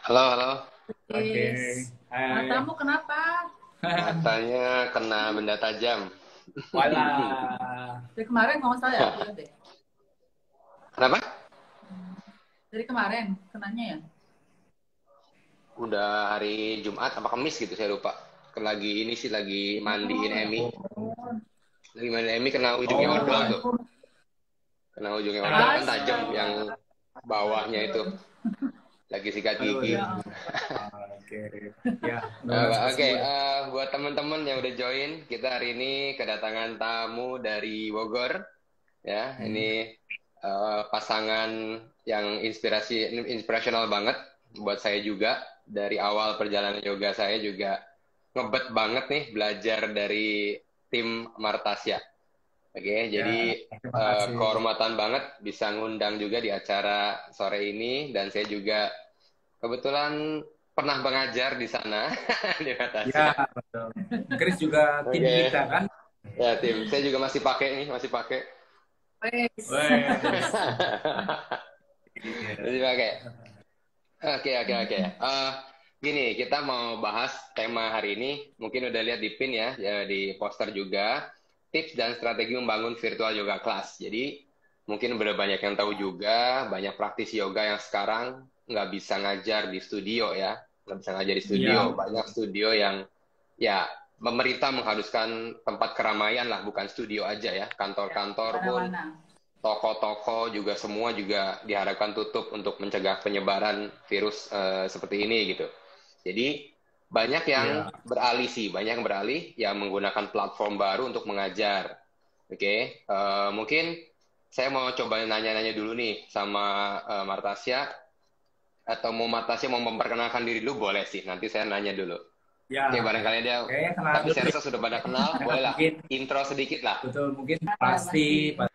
Halo, halo. Oke, Is, hai. matamu kenapa? Matanya kena benda tajam. Walah. Dari kemarin kalau nggak salah ya, lihat deh. Kenapa? Dari kemarin kenanya ya. Udah hari Jumat apa Kamis gitu, saya lupa. Lagi ini sih, lagi mandiin Oh ya Emmy. ampun. Lagi mandiin Emmy, kena ujungnya Ya odol Oh, tuh. ampun. Kena ujungnya odol kan tajam yang Astaga. bawahnya itu. Aduh. Lagi sikat aduh, gigi. aduh, Ya aduh. ampun. Oke, ya, mudah-mudahan cepat Oke, sembuh deh. buat teman-teman yang udah join, kita hari ini kedatangan tamu dari Bogor. Ya, Hmm. ini pasangan yang inspirasional banget buat saya juga. Dari awal perjalanan yoga saya juga ngebet banget nih belajar dari tim Martasya. Oke, Ya, jadi terima kasih. kehormatan banget bisa ngundang juga di acara sore ini, dan saya juga kebetulan pernah mengajar di sana di Ya, Martasya. betul. Chris juga tim Oke, kita kan? ya tim. Saya juga masih pakai nih, masih pakai. Wes. Wes. Iya. Masih pakai. Oke, oke, oke. Gini, kita mau bahas tema hari ini. Mungkin udah lihat di pin ya, ya di poster juga. Tips dan strategi membangun virtual yoga class. Jadi, mungkin udah banyak yang tahu juga, banyak praktisi yoga yang sekarang nggak bisa ngajar di studio ya. Nggak bisa ngajar di studio. Iya, Banyak betul. studio yang, ya, pemerintah mengharuskan tempat keramaian lah, bukan studio aja ya. Ya, di Kantor-kantor pun, mana-mana. toko-toko juga, semua juga diharapkan tutup untuk mencegah penyebaran virus seperti ini gitu. Jadi banyak yang Iya. beralih sih, banyak yang beralih yang menggunakan platform baru untuk mengajar. Oke, mungkin saya mau coba nanya-nanya dulu nih sama Martasya, atau mau Martasya mau memperkenalkan diri dulu boleh sih. Nanti saya nanya dulu. Ya, Oke, barangkali dia, oke, kenalan tapi dulu saya ya. rasa sudah pada kenal, bolehlah Mungkin, intro sedikit lah. betul, mungkin Ya, pasti. pasti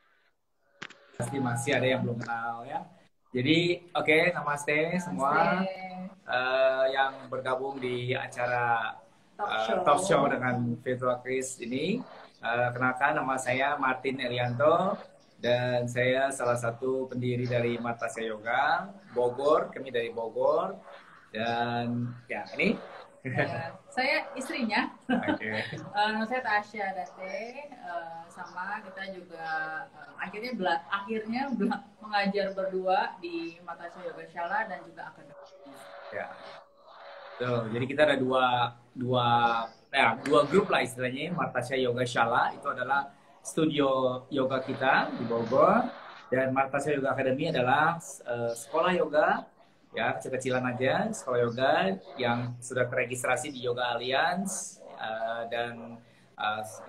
pasti masih ada yang belum kenal ya. Jadi, oke, namaste semua Namaste. yang bergabung di acara Talk talk show show. dengan Virtual Chris ini. Kenalkan, nama saya Martin Elianto dan saya salah satu pendiri dari Martasya Yoga Bogor. Kami dari Bogor dan ya ini. Ya, saya istrinya. Oke. Nama saya Tasya Date. Sama kita juga akhirnya mengajar berdua di Matasya Yoga Shala dan juga akademi. Ya. Tuh, jadi kita ada dua grup lah istilahnya. Martasya Yoga Shala itu adalah studio yoga kita di Bogor, dan Martasya Yoga Academy adalah sekolah yoga ya, kecil-kecilan aja, sekolah yoga yang sudah terregistrasi di Yoga Alliance dan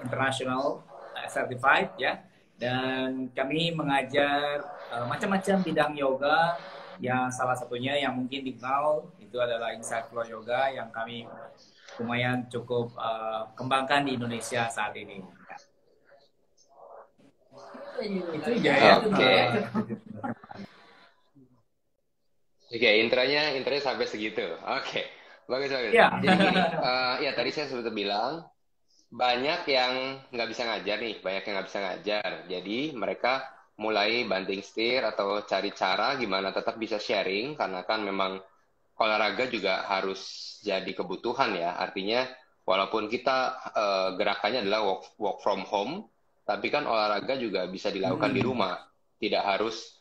international certified ya. Dan kami mengajar macam-macam bidang yoga, yang salah satunya yang mungkin dikenal itu adalah Insight Flow Yoga yang kami lumayan cukup kembangkan di Indonesia saat ini. Itu aja ya. Itu dulu Oke. ya. Oke, intronya sampai segitu. Oke, bagus bagus. Ya. Jadi gini, ya tadi saya sudah bilang banyak yang nggak bisa ngajar nih, banyak yang nggak bisa ngajar. Jadi mereka mulai banting setir atau cari cara gimana tetap bisa sharing, karena kan memang olahraga juga harus jadi kebutuhan ya. Artinya walaupun kita gerakannya adalah work from home, tapi kan olahraga juga bisa dilakukan di Hmm. rumah. Tidak harus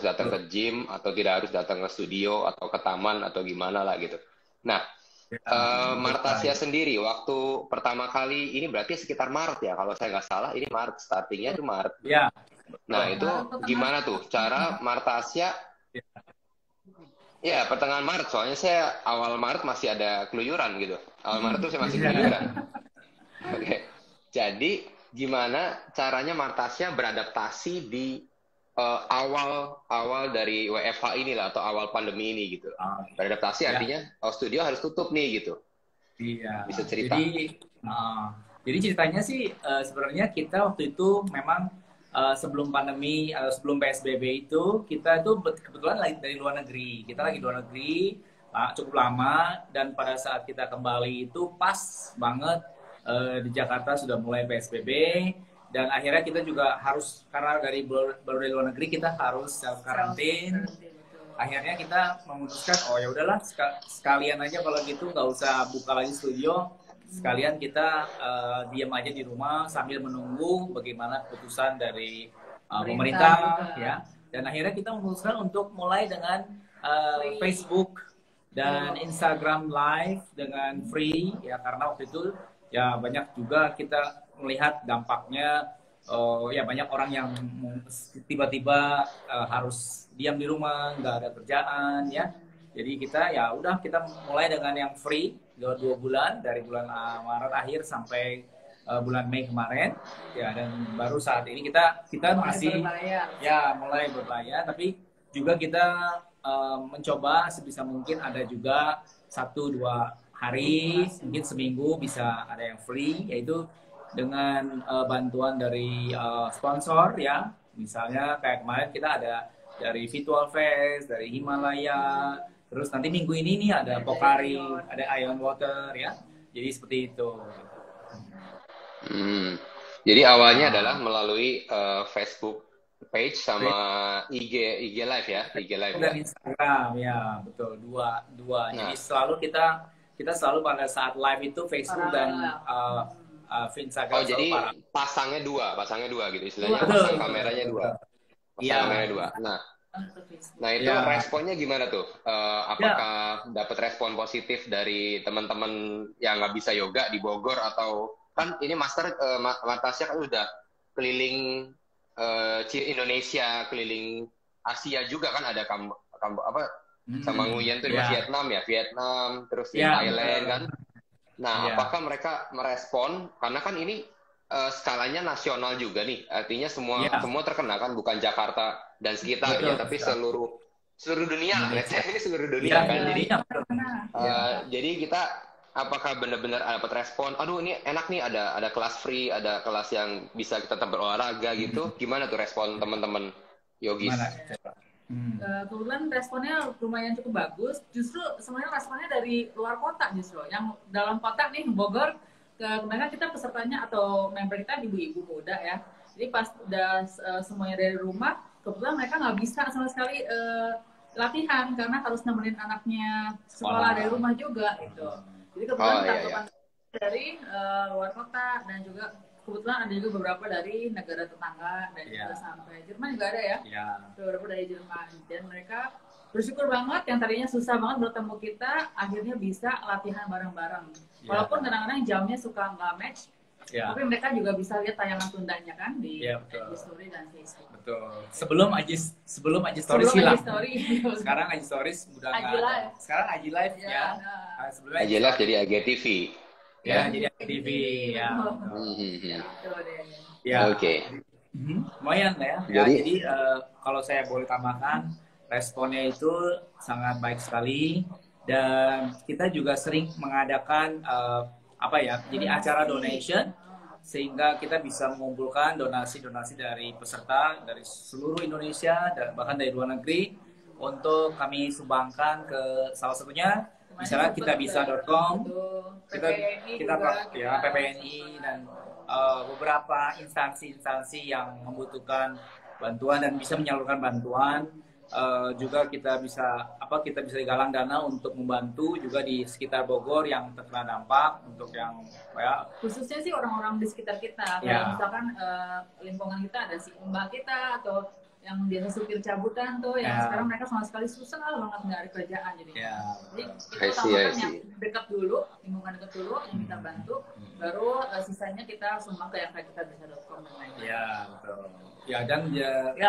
datang ke gym, atau tidak harus datang ke studio atau ke taman atau gimana lah gitu. Nah, Ya, betul sekali. Martasya sendiri waktu pertama kali ini berarti sekitar Maret ya, kalau saya nggak salah ini Maret, startingnya itu Maret. Ya, Nah betul. itu Maret pertengahan. gimana tuh cara Martasya? Ya, pertengahan Maret, soalnya saya awal Maret masih ada keluyuran gitu. Awal Maret tuh saya masih keluyuran. Oke. Jadi, gimana caranya Martasya beradaptasi di awal dari WFH inilah, atau awal pandemi ini gitu. Beradaptasi Ya, artinya, studio harus tutup nih gitu. iya. Bisa cerita. Uh, jadi ceritanya sih sebenarnya kita waktu itu memang sebelum pandemi atau sebelum PSBB itu kita itu kebetulan lagi dari luar negeri. Kita lagi luar negeri cukup lama, dan pada saat kita kembali itu pas banget di Jakarta sudah mulai PSBB, dan akhirnya kita juga harus, karena baru dari luar negeri, kita harus self quarantine. akhirnya kita memutuskan, oh ya udahlah sekalian aja kalau gitu nggak usah buka lagi studio, sekalian kita diam aja di rumah sambil menunggu bagaimana keputusan dari pemerintah ya. Dan akhirnya kita memutuskan untuk mulai dengan Facebook dan Instagram Live dengan free ya, karena waktu itu ya banyak juga kita melihat dampaknya. Ya banyak orang yang tiba-tiba harus diam di rumah, nggak ada kerjaan ya. Jadi kita ya udah kita mulai dengan yang free 2 bulan dari bulan Maret akhir sampai bulan Mei kemarin ya, dan baru saat ini kita masih ya mulai berbayar, tapi juga kita mencoba sebisa mungkin ada juga 1-2 hari mungkin seminggu bisa ada yang free, yaitu dengan bantuan dari sponsor ya, misalnya kayak kemarin kita ada dari Virtual Fest, dari Himalaya, terus nanti minggu ini nih ada Pocari, ada Ion Water ya, jadi seperti itu. Jadi awalnya adalah melalui Facebook page sama IG Live ya, IG Live dan ya. Instagram ya, betul, dua. Jadi selalu kita selalu pada saat live itu Facebook dan Instagram. Oh jadi pasangnya dua gitu istilahnya, betul, pasang kameranya dua. Pasang kameranya dua. Nah itu responnya gimana tuh? Apakah dapat respon positif dari teman-teman yang nggak bisa yoga di Bogor, atau kan ini Master Tasya kan udah keliling Indonesia, keliling Asia juga kan, ada sama Nguyen tuh di Vietnam ya, terus di Thailand kan. Nah, apakah mereka merespon? Karena kan ini skalanya nasional juga nih, artinya semua terkena kan, bukan Jakarta dan sekitar ya, tapi seluruh dunia, ini seluruh dunia kan. Jadi kita apakah benar-benar dapat respon? Aduh ini enak nih, ada kelas free, ada kelas yang bisa kita tetap berolahraga gitu. Gimana tuh respon teman-teman yogis? Kebetulan responnya lumayan cukup bagus. Justru sebenarnya responnya dari luar kota justru. Yang dalam kota nih Bogor, kebanyakan kita pesertanya atau member kita ibu-ibu muda ya. Jadi pas udah semuanya dari rumah, kebetulan mereka nggak bisa sama sekali latihan karena harus nemenin anaknya sekolah dari rumah juga gitu. Jadi kebetulan dari luar kota, dan juga kebetulan ada juga beberapa dari negara tetangga, dan juga sampai Jerman juga ada ya. Beberapa dari Jerman, dan mereka bersyukur banget yang tadinya susah banget bertemu kita, akhirnya bisa latihan bareng-bareng. Walaupun kadang-kadang jamnya suka nggak match, tapi mereka juga bisa lihat tayangan tundanya kan di IG Story dan Facebook. Betul. Sebelum IG Stories hilang. Sekarang IG Stories udah nggak ada. Sekarang IG Live ya. IG Live jadi IGTV. Ya, jadi TV ya. Oke. Lumayan ya. Jadi kalau saya boleh tambahkan, responnya itu sangat baik sekali, dan kita juga sering mengadakan jadi acara donation, sehingga kita bisa mengumpulkan donasi-donasi dari peserta dari seluruh Indonesia dan bahkan dari luar negeri untuk kami sumbangkan ke salah satunya misalnya kitabisa.com, kita PPNI dan beberapa instansi-instansi yang membutuhkan bantuan dan bisa menyalurkan bantuan. Juga kita bisa galang dana untuk membantu juga di sekitar Bogor yang terkena dampak, untuk yang khususnya sih orang-orang di sekitar kita. Kalau misalkan lingkungan kita ada si mbak kita atau yang biasa supir cabutan tuh, yang sekarang mereka sama sekali susah banget nyari kerjaan, jadi kita utamakan yang dekat dulu, lingkungan dekat dulu yang kita bantu, baru sisanya kita sumbang ke yang kayak kitabisa.com dan lain-lain. Betul. Dan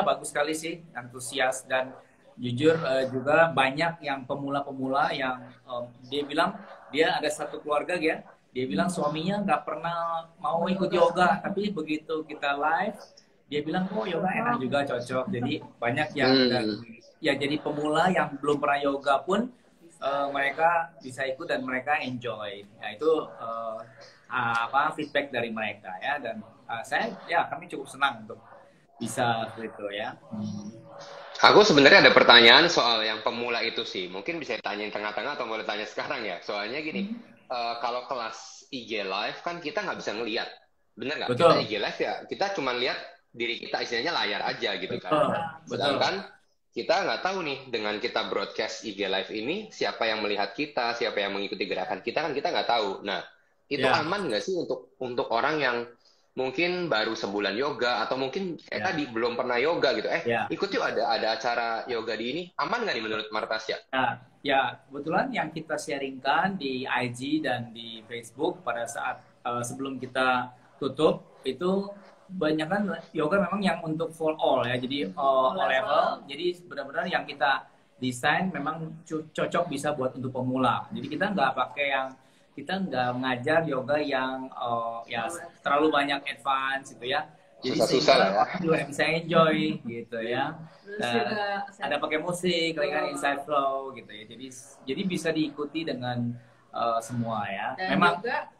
bagus sekali sih, antusias, dan jujur juga banyak yang pemula-pemula yang dia bilang dia ada satu keluarga ya, dia bilang suaminya nggak pernah mau ikut yoga, tapi begitu kita live dia bilang yoga enak juga, cocok. Jadi banyak yang jadi pemula yang belum pernah yoga pun mereka bisa ikut dan mereka enjoy. Itu feedback dari mereka ya, dan kami cukup senang untuk bisa gitu ya. Aku sebenarnya ada pertanyaan soal yang pemula itu sih. Mungkin bisa ditanyain tengah-tengah atau boleh tanya sekarang ya. Soalnya gini, kalau kelas IG Live kan kita nggak bisa ngelihat, bener nggak? Kita IG Live ya, kita cuma lihat diri kita, istilahnya layar aja gitu kan. kita nggak tahu nih dengan kita broadcast IG Live ini siapa yang melihat kita, siapa yang mengikuti gerakan kita kan kita nggak tahu. Nah, itu Ya, aman nggak sih untuk orang yang mungkin baru sebulan yoga atau mungkin kayak ya, tadi belum pernah yoga gitu. ya. Ikut yuk ada acara yoga di ini. Aman nggak nih menurut Martasya? Nah, ya, kebetulan yang kita sharingkan di IG dan di Facebook pada saat sebelum kita tutup itu banyak kan yoga memang yang untuk for all ya, jadi all level. Jadi benar-benar yang kita desain memang cocok bisa buat untuk pemula. Jadi kita nggak mengajar yoga yang ya terlalu banyak advance gitu ya. Jadi Susah-susah lah sehingga ya. orang juga bisa enjoy gitu ya. Terus Dan juga ada pakai musik, dengan inside flow gitu ya. Jadi bisa diikuti dengan semua ya. dan Memang juga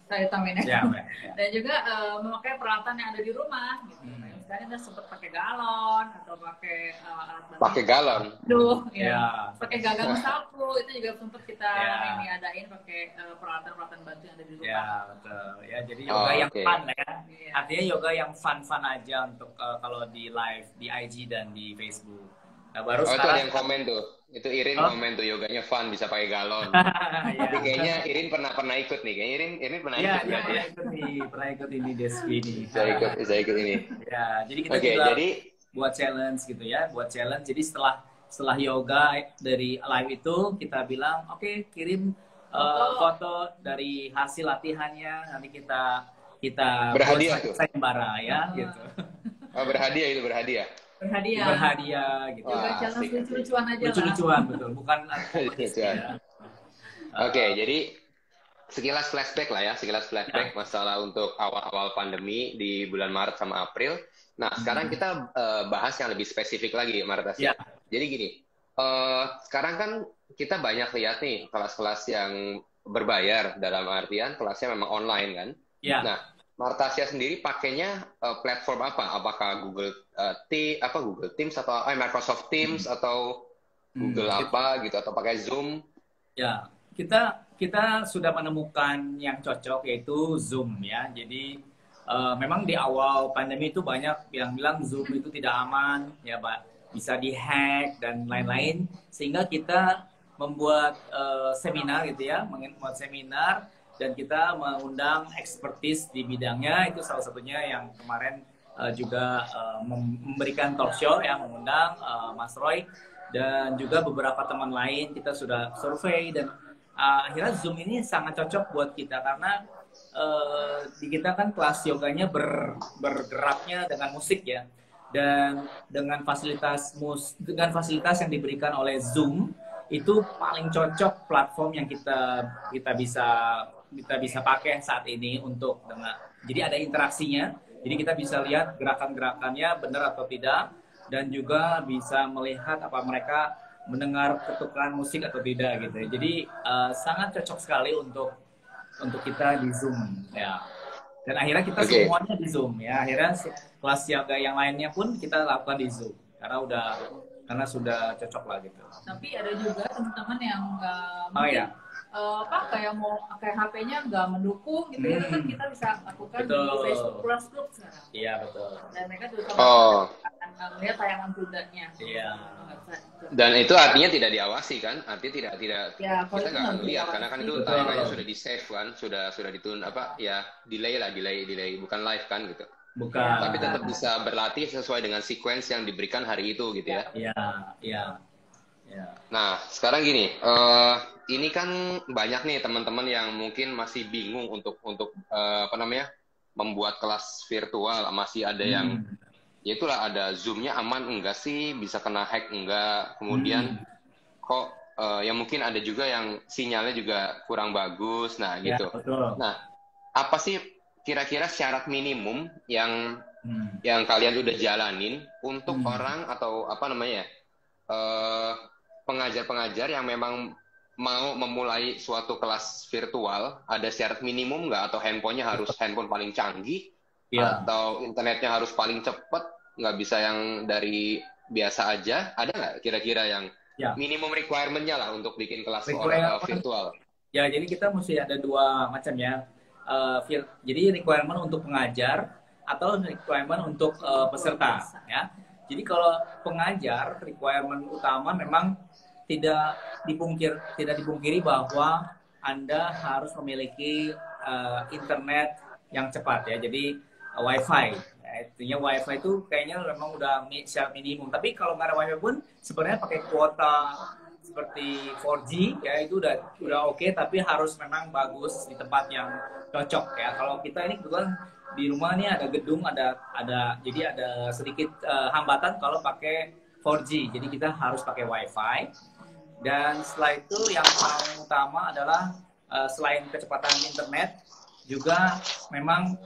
saya tambahin ya, ya. ya. Dan juga memakai peralatan yang ada di rumah gitu. Misalnya kita sempat pakai galon atau pakai alat bantu. Pakai galon. Aduh, Ya. ya. Pakai gagang sapu itu juga sempat kita Ya. ini adain pakai peralatan-peralatan bantu yang ada di rumah. Ya, betul. Ya, jadi yoga yang Oke. fun lah ya. Iya. Artinya yoga yang fun-fun aja untuk kalau di live di IG dan di Facebook. Nah, baru Oh, itu ada sekarang yang komen tuh. Itu Irin Oh. komen tuh yoganya fun bisa pakai galon. ya. Tapi kayaknya Irin pernah ikut nih. Kayaknya Irin pernah Iya, ikut iya, berarti. pernah ikut ini Desvi nih. Bisa ikut ini. Ya, jadi kita Oke, juga jadi buat challenge gitu ya, buat challenge. Jadi setelah yoga dari live itu kita bilang, oke, kirim foto dari hasil latihannya, nanti kita Berhadiah buat tuh. sayembara ya, gitu. oh, berhadiah itu berhadiah. Berhadiah. Berhadiah gitu. Juga Wah, challenge asik. lucu-lucuan aja lah. Lucu-lucuan betul, bukan kompetisi Lucu-lucuan. ya. Oke, jadi sekilas flashback lah ya, sekilas flashback masalah untuk awal-awal pandemi di bulan Maret sama April. Nah, sekarang kita bahas yang lebih spesifik lagi, Martasya. Ya. Jadi gini, sekarang kan kita banyak lihat nih kelas-kelas yang berbayar, dalam artian kelasnya memang online kan. Ya. Nah, Martasya sendiri pakainya platform apa? Apakah Google Teams atau Microsoft Teams atau Google apa gitu atau pakai Zoom? Ya, kita sudah menemukan yang cocok yaitu Zoom ya. Jadi memang di awal pandemi itu banyak yang bilang Zoom itu tidak aman, ya Pak, bisa dihack dan lain-lain. Sehingga kita membuat seminar gitu ya, membuat seminar dan kita mengundang expertise di bidangnya. Itu salah satunya yang kemarin juga memberikan talk show yang mengundang Mas Roy dan juga beberapa teman lain. Kita sudah survei dan akhirnya Zoom ini sangat cocok buat kita karena di kita kan kelas yoganya bergeraknya dengan musik ya, dan dengan fasilitas yang diberikan oleh Zoom itu paling cocok platform yang kita bisa pakai saat ini untuk jadi ada interaksinya, jadi kita bisa lihat gerakan-gerakannya benar atau tidak dan juga bisa melihat apa mereka mendengar ketukan musik atau tidak gitu ya. Jadi sangat cocok sekali untuk kita di Zoom ya. Dan akhirnya kita semuanya di Zoom ya. Akhirnya kelas yoga yang lainnya pun kita lakukan di Zoom karena sudah cocok lah gitu. Tapi ada juga teman-teman yang kayak HP-nya nggak mendukung gitu ya, kan kita bisa lakukan di Facebook Plus Group sekarang. Iya betul. Dan mereka juga melihat tayangan tundanya. Iya. Dan itu artinya tidak diawasi kan? Artinya tidak ya, kita nggak akan lihat karena kan itu tayangannya sudah di save kan, sudah ditun delay bukan live kan gitu. Bukan. Tapi tetap bisa berlatih sesuai dengan sequence yang diberikan hari itu gitu ya. Iya. Nah, sekarang gini, ini kan banyak nih teman-teman yang mungkin masih bingung untuk membuat kelas virtual. Masih ada yang ya itulah, ada Zoom-nya aman enggak sih, bisa kena hack enggak, kemudian kok ya mungkin ada juga yang sinyalnya juga kurang bagus, nah gitu. Betul. Nah, apa sih kira-kira syarat minimum yang kalian udah jalanin untuk orang atau pengajar-pengajar yang memang mau memulai suatu kelas virtual? Ada syarat minimum nggak? Atau handphonenya harus handphone paling canggih? Atau internetnya harus paling cepat? Nggak bisa yang dari biasa aja? Ada nggak kira-kira yang minimum requirement-nya lah untuk bikin kelas virtual? Ya, jadi kita mesti ada dua macam ya. Jadi requirement untuk pengajar atau requirement untuk peserta ya. Jadi kalau pengajar requirement utama memang tidak dipungkiri bahwa Anda harus memiliki internet yang cepat ya. Jadi WiFi. Ya, intinya WiFi itu kayaknya memang udah syarat minimum. Tapi kalau nggak ada WiFi pun sebenarnya pakai kuota seperti 4G ya itu udah oke, tapi harus memang bagus di tempat yang cocok ya. Kalau kita ini kebetulan di rumah nih ada gedung, jadi ada sedikit hambatan kalau pakai 4G. Jadi kita harus pakai WiFi. Dan setelah itu yang paling utama adalah selain kecepatan internet juga memang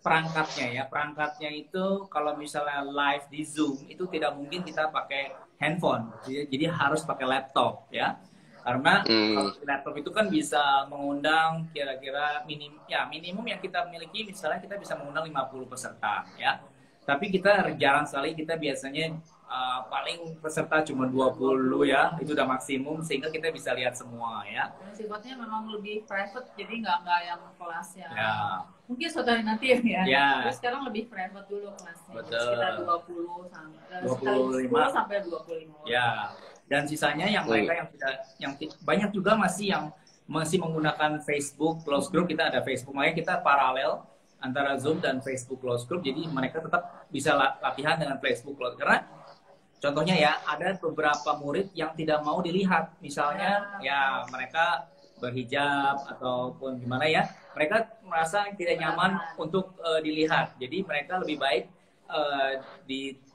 perangkatnya ya. Perangkatnya itu kalau misalnya live di Zoom itu tidak mungkin kita pakai handphone. Jadi harus pakai laptop ya. Karena kalau laptop itu kan bisa mengundang kira-kira minimum yang kita miliki, misalnya kita bisa mengundang 50 peserta ya. Tapi kita jarang sekali, kita biasanya paling peserta cuma 20 ya, itu udah maksimum sehingga kita bisa lihat semua ya. Dan sifatnya memang lebih private, jadi nggak yang kelasnya. Ya. Mungkin suatu hari nanti ya. Ya. Terus sekarang lebih private dulu kelasnya. Betul. Sekitar 20 sampai 25 sampai 25. Ya. Dan sisanya yang mereka yang banyak juga masih menggunakan Facebook close group. Kita ada Facebook, makanya kita paralel antara Zoom dan Facebook close group. Jadi mereka tetap bisa latihan dengan Facebook close. Karena contohnya ya, ada beberapa murid yang tidak mau dilihat. Misalnya ya mereka berhijab ataupun gimana ya. Mereka merasa tidak nyaman untuk dilihat. Jadi mereka lebih baik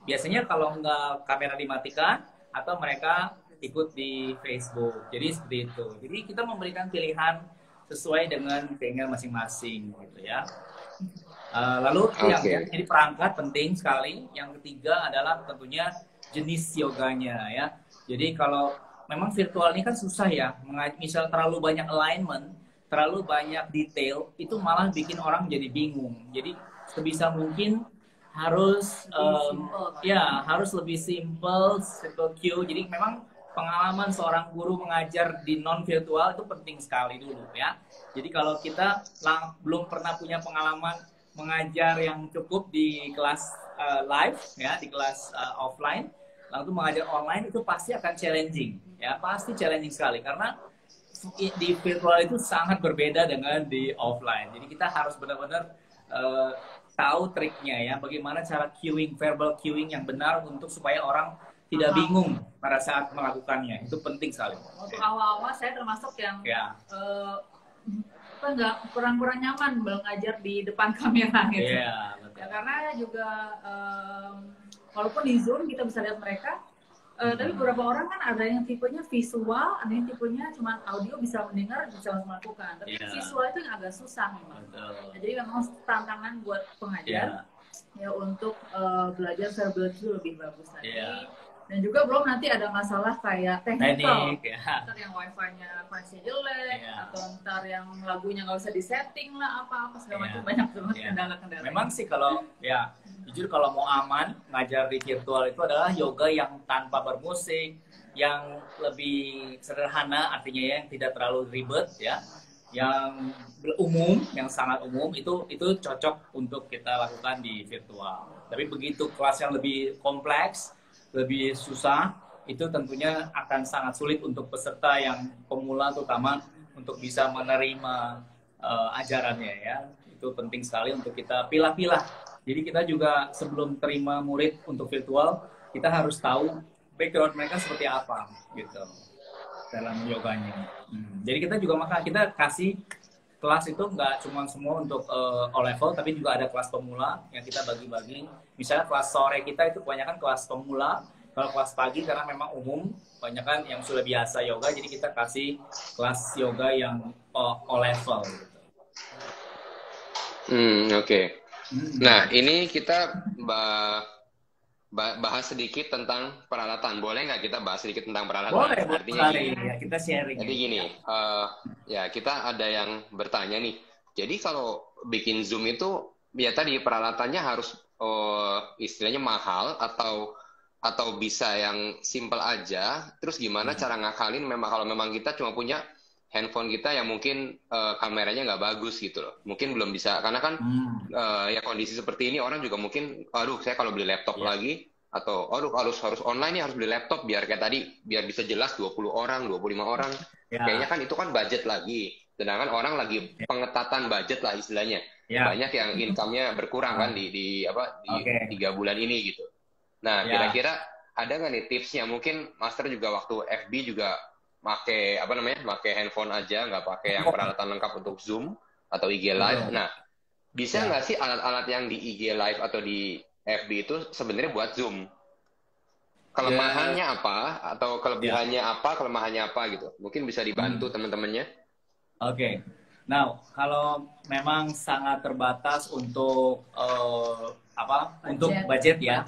biasanya kalau nggak kamera dimatikan atau mereka ikut di Facebook. Jadi seperti itu. Jadi kita memberikan pilihan sesuai dengan keinginan masing-masing gitu ya. Lalu yang jadi perangkat penting sekali. Yang ketiga adalah tentunya jenis yoganya ya. Jadi kalau memang virtual ini kan susah ya. Misal terlalu banyak alignment, terlalu banyak detail, itu malah bikin orang jadi bingung. Jadi sebisa mungkin harus harus lebih simple cue. Jadi memang pengalaman seorang guru mengajar di non virtual itu penting sekali dulu ya. Jadi kalau kita belum pernah punya pengalaman mengajar yang cukup di kelas live ya, di kelas offline, lalu mengajar online itu pasti akan challenging ya, pasti challenging sekali karena di virtual itu sangat berbeda dengan di offline. Jadi kita harus benar-benar tahu triknya ya, bagaimana cara cueing, verbal cueing yang benar untuk supaya orang tidak bingung pada saat melakukannya. Itu penting sekali. Untuk awal-awal saya termasuk yang kurang nyaman belajar di depan kamera gitu. Ya, karena juga walaupun di Zoom kita bisa lihat mereka, tapi beberapa orang kan ada yang tipenya visual, ada yang tipenya cuma audio, bisa mendengar, bisa melakukan. Tapi visual itu yang agak susah memang. Jadi memang tantangan buat pengajar ya untuk belajar verbal itu lebih bagus lagi. Dan juga belum nanti ada masalah kayak teknikal, ntar yang wifi-nya koneksinya jelek, atau ntar yang lagunya nggak usah disetting lah, apa-apa segala macam, banyak banget kendala-kendala. Memang sih kalau jujur kalau mau aman ngajar di virtual itu adalah yoga yang tanpa bermusik, yang lebih sederhana, artinya ya, yang tidak terlalu ribet ya, yang umum, yang sangat umum itu cocok untuk kita lakukan di virtual. Tapi begitu kelas yang lebih kompleks, lebih susah, itu tentunya akan sangat sulit untuk peserta yang pemula, terutama untuk bisa menerima ajarannya ya. Itu penting sekali untuk kita pilah-pilah. Jadi kita juga sebelum terima murid untuk virtual, kita harus tahu background mereka seperti apa gitu dalam yoganya. Jadi kita juga kita kasih kelas itu nggak cuma semua untuk all level, tapi juga ada kelas pemula yang kita bagi-bagi. Misalnya kelas sore kita itu kebanyakan kelas pemula, kalau kelas pagi karena memang umum, kebanyakan yang sudah biasa yoga, jadi kita kasih kelas yoga yang all level. Gitu. Oke. Nah, ini kita bahas sedikit tentang peralatan. Boleh nggak kita bahas sedikit tentang peralatan? Boleh, artinya gini, ya, kita sharing. Jadi gini, ya kita ada yang bertanya nih. Jadi kalau bikin Zoom itu, ya tadi peralatannya harus istilahnya mahal atau bisa yang simple aja. Terus gimana cara ngakalin? Kalau memang kita cuma punya handphone kita yang mungkin kameranya nggak bagus gitu loh. Mungkin belum bisa, karena kan ya kondisi seperti ini orang juga mungkin, aduh saya kalau beli laptop lagi atau oh harus online nih, harus beli laptop biar kayak tadi biar bisa jelas 20 orang, 25 orang. Ya. Kayaknya kan itu kan budget lagi. Sedangkan orang lagi pengetatan budget lah istilahnya. Ya. Banyak yang income-nya berkurang kan di 3 bulan ini gitu. Nah, kira-kira ada nggak nih tipsnya? Mungkin Master juga waktu FB juga pakai handphone aja, nggak pakai yang peralatan lengkap untuk Zoom atau IG Live. Nah, bisa nggak sih alat-alat yang di IG Live atau di FB itu sebenarnya buat Zoom? Kelemahannya apa atau kelebihannya apa, kelemahannya apa gitu? Mungkin bisa dibantu teman-temannya. Oke. Nah, kalau memang sangat terbatas untuk untuk budget ya.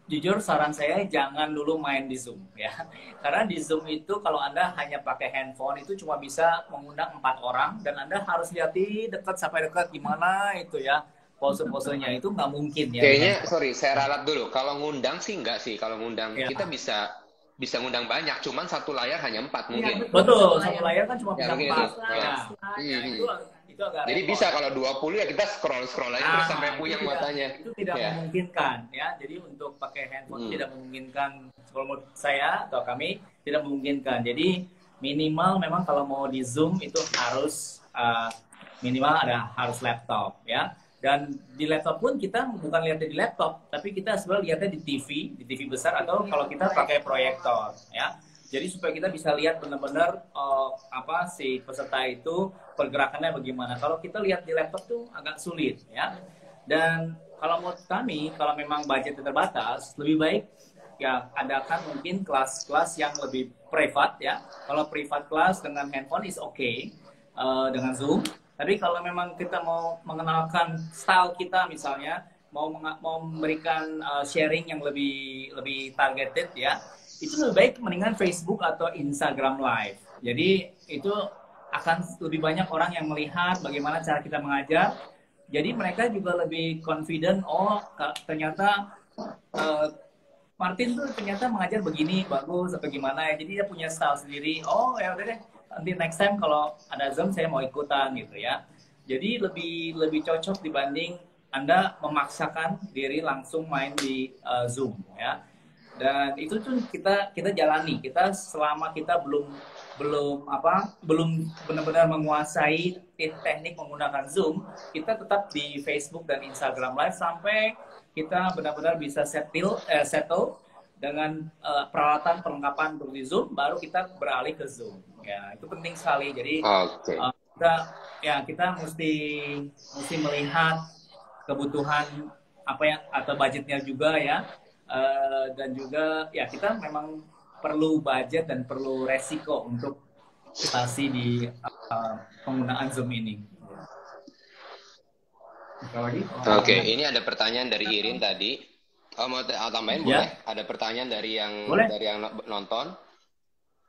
Jujur saran saya jangan dulu main di Zoom ya. Karena di Zoom itu kalau Anda hanya pakai handphone itu cuma bisa mengundang 4 orang dan Anda harus lihat dekat sampai dekat gimana itu ya. Pose-posenya itu nggak mungkin ya. Kayaknya, sorry, saya ralat dulu. Kalau ngundang sih nggak sih. Kalau ngundang kita bisa ngundang banyak, cuman satu layar hanya 4 mungkin. Betul, satu layar kan cuma bisa 4. Itu agak jadi repot. Bisa kalau 20 ya kita scroll aja terus sampai puyeng matanya. Itu tidak memungkinkan ya. Jadi untuk pakai handphone tidak memungkinkan. Kalau menurut saya atau kami tidak memungkinkan. Jadi minimal memang kalau mau di Zoom itu harus minimal harus laptop ya. Dan di laptop pun kita bukan lihatnya di laptop, tapi kita sebenarnya lihatnya di TV besar atau kalau kita pakai proyektor ya. Jadi supaya kita bisa lihat benar-benar si peserta itu pergerakannya bagaimana. Kalau kita lihat di laptop tuh agak sulit ya. Dan kalau menurut kami, kalau memang budget terbatas, lebih baik ya adakan mungkin kelas-kelas yang lebih privat ya. Kalau privat kelas dengan handphone is okay, dengan Zoom. Tapi kalau memang kita mau mengenalkan style kita misalnya, mau memberikan sharing yang lebih targeted ya, itu lebih baik mendingan Facebook atau Instagram Live. Jadi itu akan lebih banyak orang yang melihat bagaimana cara kita mengajar. Jadi mereka juga lebih confident, ternyata Martin tuh ternyata mengajar begini, bagus atau gimana ya. Jadi dia punya style sendiri. Oh ya udah deh, nanti next time kalau ada Zoom saya mau ikutan gitu ya. Jadi lebih cocok dibanding Anda memaksakan diri langsung main di Zoom ya. Dan itu tuh kita jalani. Kita selama kita belum benar-benar menguasai teknik menggunakan Zoom, kita tetap di Facebook dan Instagram Live sampai kita benar-benar bisa settle dengan peralatan perlengkapan untuk di Zoom, baru kita beralih ke Zoom. Ya, itu penting sekali. Jadi kita mesti melihat kebutuhan atau budgetnya juga ya, dan juga ya kita memang perlu budget dan perlu resiko untuk investasi di penggunaan Zoom ini. Oke, ini ada pertanyaan dari Irin tadi. Mau tambahin boleh? Ada pertanyaan dari yang nonton.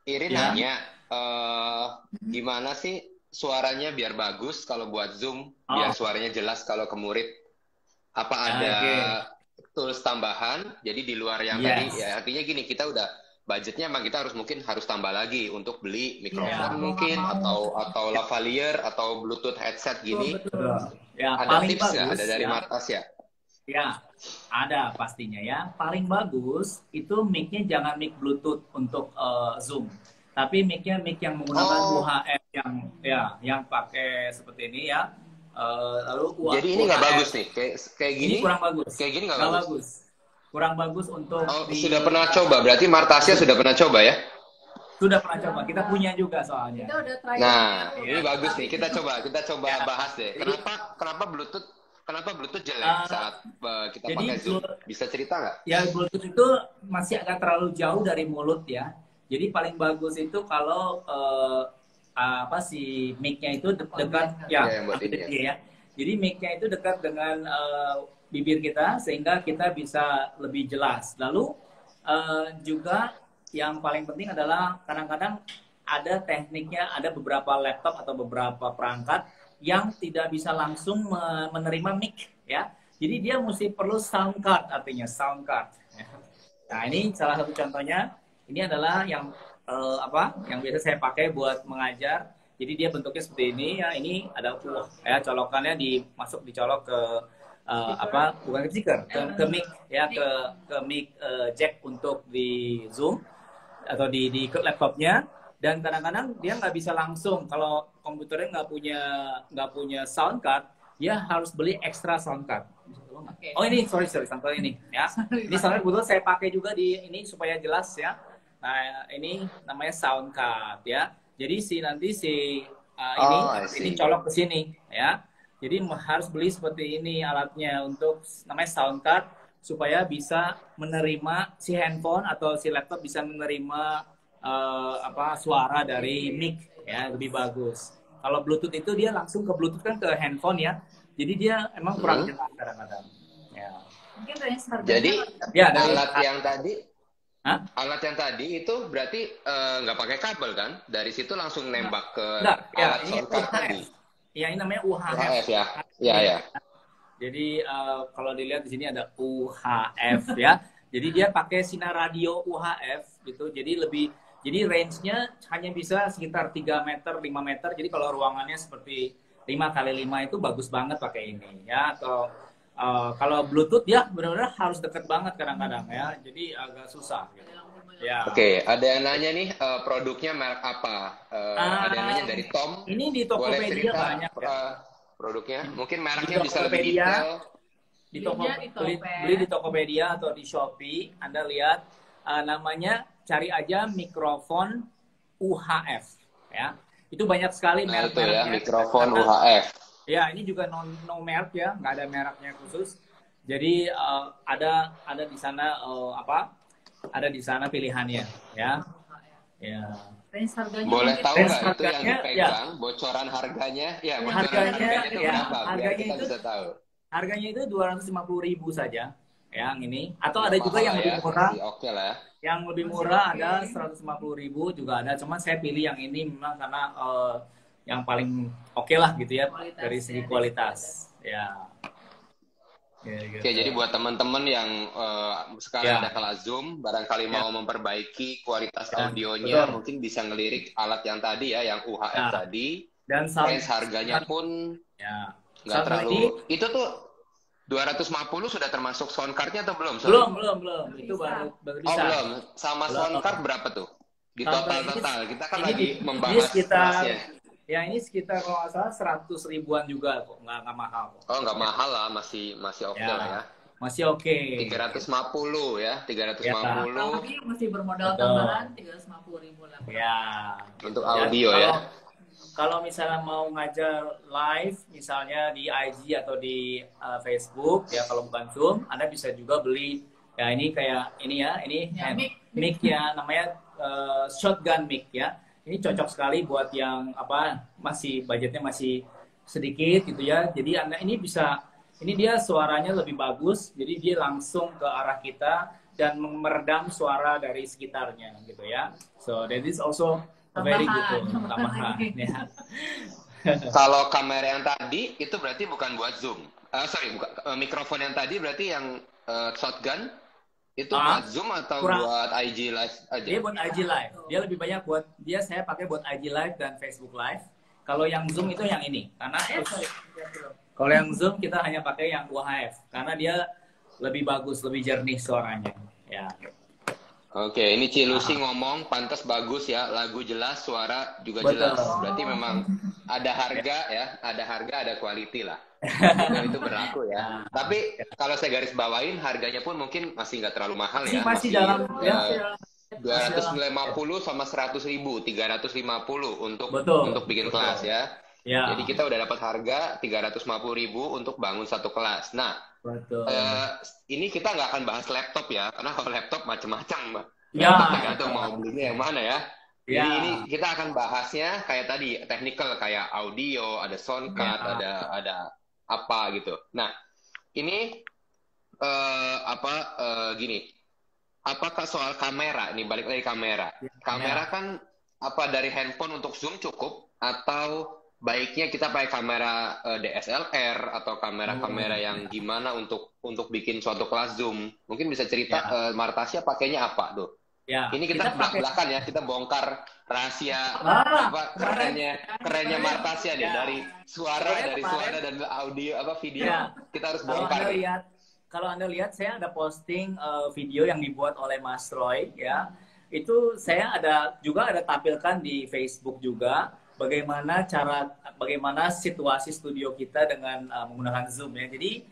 Irin nanya, gimana sih suaranya biar bagus kalau buat Zoom, biar suaranya jelas kalau ke murid? Apa ada tools tambahan? Jadi di luar yang tadi, ya artinya gini, kita udah budgetnya emang kita mungkin harus tambah lagi untuk beli mikrofon mungkin atau lavalier atau Bluetooth headset gini. Ya, ada tips nggak? Ada dari Martas ya? Ya, ada pastinya ya. Paling bagus itu mic-nya jangan mic Bluetooth untuk Zoom, tapi mic-nya mic yang menggunakan UHF yang pakai seperti ini ya. Lalu jadi ini nggak bagus nih, kayak gini? Ini kurang bagus. Kayak gini nggak bagus. Kurang bagus untuk. Sudah pernah coba? Berarti Martasnya sudah pernah coba ya? Sudah pernah coba. Kita punya juga soalnya. Kita udah try. Nah, ini bagus nih. Kita coba bahas deh. Kenapa Bluetooth jelek saat kita pakai Zoom? Bisa cerita nggak? Ya, Bluetooth itu masih agak terlalu jauh dari mulut ya. Jadi paling bagus itu kalau si mic-nya itu dekat ya. Jadi mic-nya itu dekat dengan bibir kita sehingga kita bisa lebih jelas. Lalu juga yang paling penting adalah kadang-kadang ada tekniknya, ada beberapa laptop atau beberapa perangkat yang tidak bisa langsung menerima mic ya. Jadi dia mesti perlu sound card, artinya sound card. Nah, ini salah satu contohnya. Ini adalah yang yang biasa saya pakai buat mengajar. Jadi dia bentuknya seperti ini ya. Ini ada colokannya dicolok ke bukan ke speaker, ke mic ya, ke mic jack untuk di Zoom atau di laptopnya. Dan kadang-kadang dia nggak bisa langsung, kalau komputernya nggak punya sound card, dia harus beli extra sound card. Oke. Oh ini sorry sampel ini ya. Ini soundnya kebetulan saya pakai juga di ini supaya jelas ya. Nah ini namanya sound card ya. Jadi ini colok ke sini ya. Jadi harus beli seperti ini alatnya untuk namanya sound card supaya bisa menerima si handphone atau si laptop bisa menerima suara dari mic ya, lebih bagus. Kalau Bluetooth itu dia langsung ke Bluetooth kan ke handphone ya. Jadi dia emang kurang jelas kadang-kadang. Ya. Mungkin range harganya. Jadi ya, alat yang tadi itu berarti nggak pakai kabel kan? Dari situ langsung nembak ke alat soundcard tadi. Ya ini namanya UHF. UHF ya. Ya. Jadi kalau dilihat di sini ada UHF ya. Jadi dia pakai sinar radio UHF gitu. Jadi range-nya hanya bisa sekitar 3 meter, 5 meter. Jadi kalau ruangannya seperti 5x5 itu bagus banget pakai ini ya. Atau kalau Bluetooth ya benar-benar harus deket banget kadang-kadang ya. Jadi agak susah gitu. Ya. Oke, ada yang nanya nih produknya merek apa? Ada yang nanya dari Tom. Ini di Tokopedia banyak ya. Produknya, mungkin mereknya bisa lebih detail. Beli di Tokopedia atau di Shopee, Anda lihat namanya, cari aja mikrofon UHF ya. Itu banyak sekali merek-mereknya. Itu ya, mikrofon UHF. Ya, ini juga no merek ya, nggak ada mereknya khusus. Jadi ada di sana ada di sana pilihannya ya. Ya. Range harganya boleh tahu nggak itu yang dipegang ya. bocoran harganya? Ya, harganya itu berapa? Biar kita itu bisa tahu. Harganya itu 250.000 saja yang ini. Atau ada juga yang lebih murah. Oke lah. Yang lebih murah ada 150.000 juga ada. Cuman saya pilih yang ini memang karena yang paling oke lah gitu ya kualitas, dari segi kualitas. Ya. Oke, jadi buat teman-teman yang sekarang ada kelas Zoom, barangkali mau memperbaiki kualitas audionya, mungkin bisa ngelirik alat yang tadi ya, yang UHF tadi. Dan range harganya pun nggak terlalu. Itu tuh 250 sudah termasuk sound card-nya atau belum? Belum. Itu baru bisa. Oh, belum. Sama sound card berapa tuh? Di total. Kita kan lagi membahas kelasnya. Ya ini sekitar kalau nggak salah 100 ribuan juga kok, nggak mahal. Oh, nggak mahal lah, masih oke lah ya. Masih oke. 350 ya, 350. Tapi masih bermodal tambahan 350.000 lah. Ya. Untuk audio ya. Kalau misalnya mau ngajar live, misalnya di IG atau di Facebook ya, kalau bukan Zoom, Anda bisa juga beli ya ini kayak ini ya, mic ya, namanya shotgun mic ya. Ini cocok sekali buat yang masih budgetnya masih sedikit gitu ya. Jadi Anda ini dia suaranya lebih bagus, jadi dia langsung ke arah kita dan meredam suara dari sekitarnya gitu ya. So that is also very good tambahan ya. Kalau kamera yang tadi itu berarti bukan buat Zoom. Mikrofon yang tadi berarti yang shotgun. Itu buat Zoom atau buat IG Live aja? Dia buat IG Live. Dia lebih banyak saya pakai buat IG Live dan Facebook Live. Kalau yang Zoom itu yang ini. Kalau yang Zoom kita hanya pakai yang UHF. Karena dia lebih bagus, lebih jernih suaranya. Ya. Oke, ini Cilusi ngomong, pantas bagus ya. Lagu jelas, suara juga jelas. Berarti memang ada harga ya. Ada harga, ada quality lah. Itu berlaku ya. Tapi kalau saya garis bawain harganya pun mungkin masih nggak terlalu mahal ya. Masih dalam 250 sama 100.000, 350 untuk bikin kelas ya. Jadi kita udah dapat harga 350.000 untuk bangun satu kelas. Nah, ini kita nggak akan bahas laptop ya, karena kalau laptop macam-macam, Mbak. Laptop tergantung mau belinya yang mana ya. Jadi ini kita akan bahasnya kayak tadi technical, kayak audio, ada sound card, ada apa gitu. Nah, ini gini. Apakah soal kamera? Ini balik lagi kamera. Kamera kan dari handphone untuk zoom cukup atau baiknya kita pakai kamera DSLR atau kamera-kamera yang gimana untuk bikin suatu kelas zoom? Mungkin bisa cerita Martasya pakainya apa tuh? Ya, Ini kita belak-belakan ya, kita bongkar rahasia apa kerennya Martasya nih, Ya. dari suara, Sebenarnya dari kemarin- suara dan audio apa video. Ya. Kita harus Kalau bongkar Anda nih. lihat, saya ada posting video yang dibuat oleh Mas Roy, ya. Itu saya juga ada tampilkan di Facebook juga bagaimana situasi studio kita dengan menggunakan Zoom ya. Jadi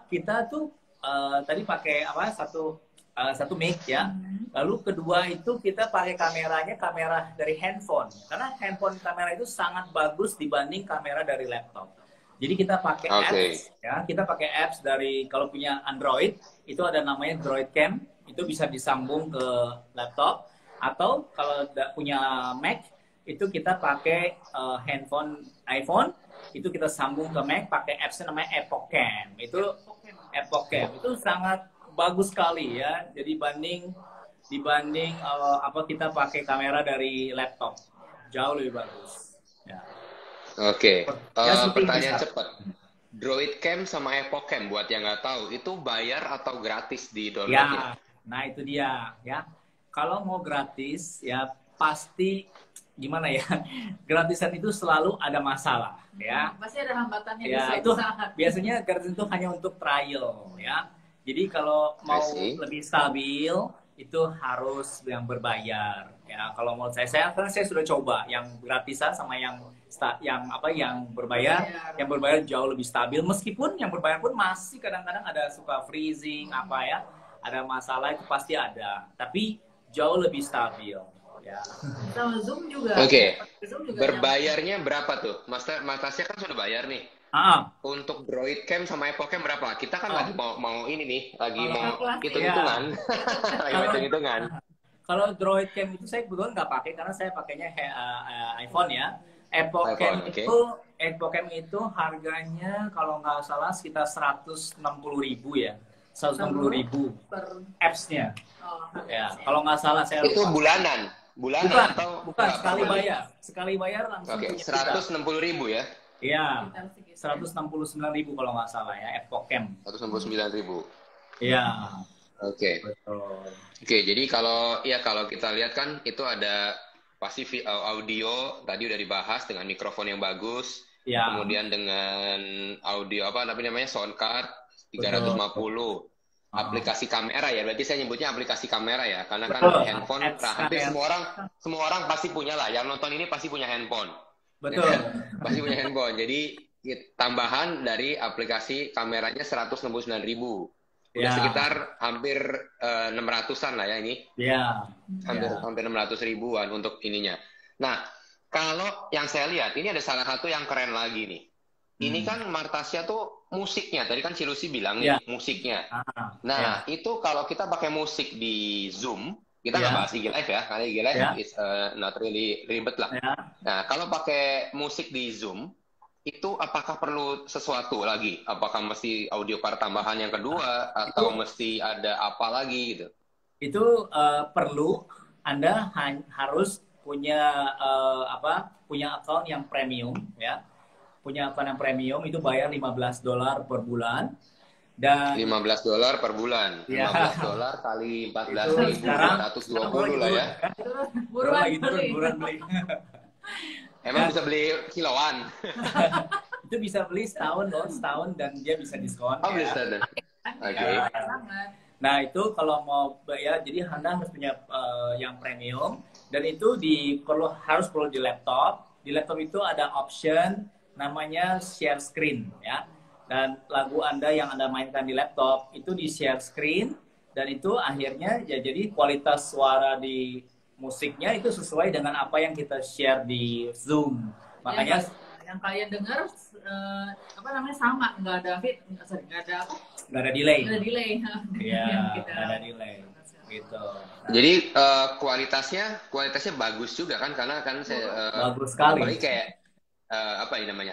kita tuh tadi pakai satu mic ya. Lalu kedua itu kita pakai kamera dari handphone. Karena handphone kamera itu sangat bagus dibanding kamera dari laptop. Jadi kita pakai apps ya, kita pakai apps dari kalau punya Android itu ada namanya Droid Cam, itu bisa disambung ke laptop, atau kalau punya Mac itu kita pakai handphone iPhone, itu kita sambung ke Mac pakai apps namanya Epoch Cam. Epoch Cam itu sangat bagus sekali ya. Jadi dibanding kita pakai kamera dari laptop, jauh lebih bagus. Ya. Oke, Ya, pertanyaan cepat. Droid Cam sama Epoch Cam buat yang nggak tahu itu bayar atau gratis di downloadnya? Ya, nah itu dia ya. Kalau mau gratis ya pasti gimana ya? Gratisan itu selalu ada masalah ya. Pasti ada hambatannya. Ya itu biasanya gratis itu hanya untuk trial ya. Jadi kalau mau lebih stabil itu harus yang berbayar ya. Kalau mau saya sudah coba yang gratisan sama yang berbayar. Yang berbayar jauh lebih stabil, meskipun yang berbayar pun masih kadang-kadang ada suka freezing ada masalah, itu pasti ada, tapi jauh lebih stabil ya. Sama Zoom juga. Oke. Berbayarnya berapa tuh? Tasya kan sudah bayar nih. Untuk Droid Cam sama Epoch Cam berapa? Kita kan lagi mau ini nih, lagi mau hitung-hitungan. Lagi hitung-hitungan. Kalau Droid Cam itu saya kebetulan nggak pakai karena saya pakainya iPhone ya. Epoch Cam itu harganya kalau nggak salah sekitar 160.000 ya. 160.000 per apps-nya. Ya, kalau nggak salah saya itu bulanan bukan sekali bayar langsung. Oke, 160.000 ya? Iya, 169.000 kalau nggak salah ya, Epoch Cam. 169.000. Iya. Oke. Oke, jadi kalau kita lihat kan itu ada pasti audio tadi udah dibahas dengan mikrofon yang bagus, kemudian dengan audio sound card 350. Aplikasi kamera ya, berarti saya nyebutnya aplikasi kamera ya, karena kan handphone hampir semua orang pasti punya lah, yang nonton ini pasti punya handphone. Betul. Ya, pasti punya handphone. Jadi tambahan dari aplikasi kameranya 169.000. Udah sekitar hampir 600-an lah ya ini. Iya. Hampir 600 ribuan untuk ininya. Nah, kalau yang saya lihat ini ada salah satu yang keren lagi nih. Ini kan Martasya tuh musiknya, tadi kan Cilusi bilang nih musiknya. Nah, itu kalau kita pakai musik di Zoom, kita nggak bahas IG Live ya, karena IG Live is not really ribet lah. Nah, kalau pakai musik di Zoom, itu apakah perlu sesuatu lagi? Apakah mesti audio card tambahan yang kedua, atau mesti ada apa lagi gitu? Itu perlu. Anda harus punya account yang premium ya. Punya akun yang premium itu bayar $15 per bulan. Dan $15 per bulan. $15 kali 14.420 lah ya. Buruan beli. Emang bisa beli kiloan? Itu bisa beli setahun dan dia bisa diskon. Oh, bisa deh. Oke. Nah, itu kalau mau ya, jadi Anda harus punya yang premium, dan itu harus perlu di laptop. Di laptop itu ada option namanya share screen ya. Dan lagu Anda yang Anda mainkan di laptop itu di share screen, dan itu akhirnya ya jadi kualitas suara di musiknya itu sesuai dengan apa yang kita share di Zoom. Makanya yang kalian dengar sama, nggak ada delay. Iya, nggak ada delay. Gitu. Jadi kualitasnya bagus juga kan, karena kan saya bagus sekali. Apalagi kayak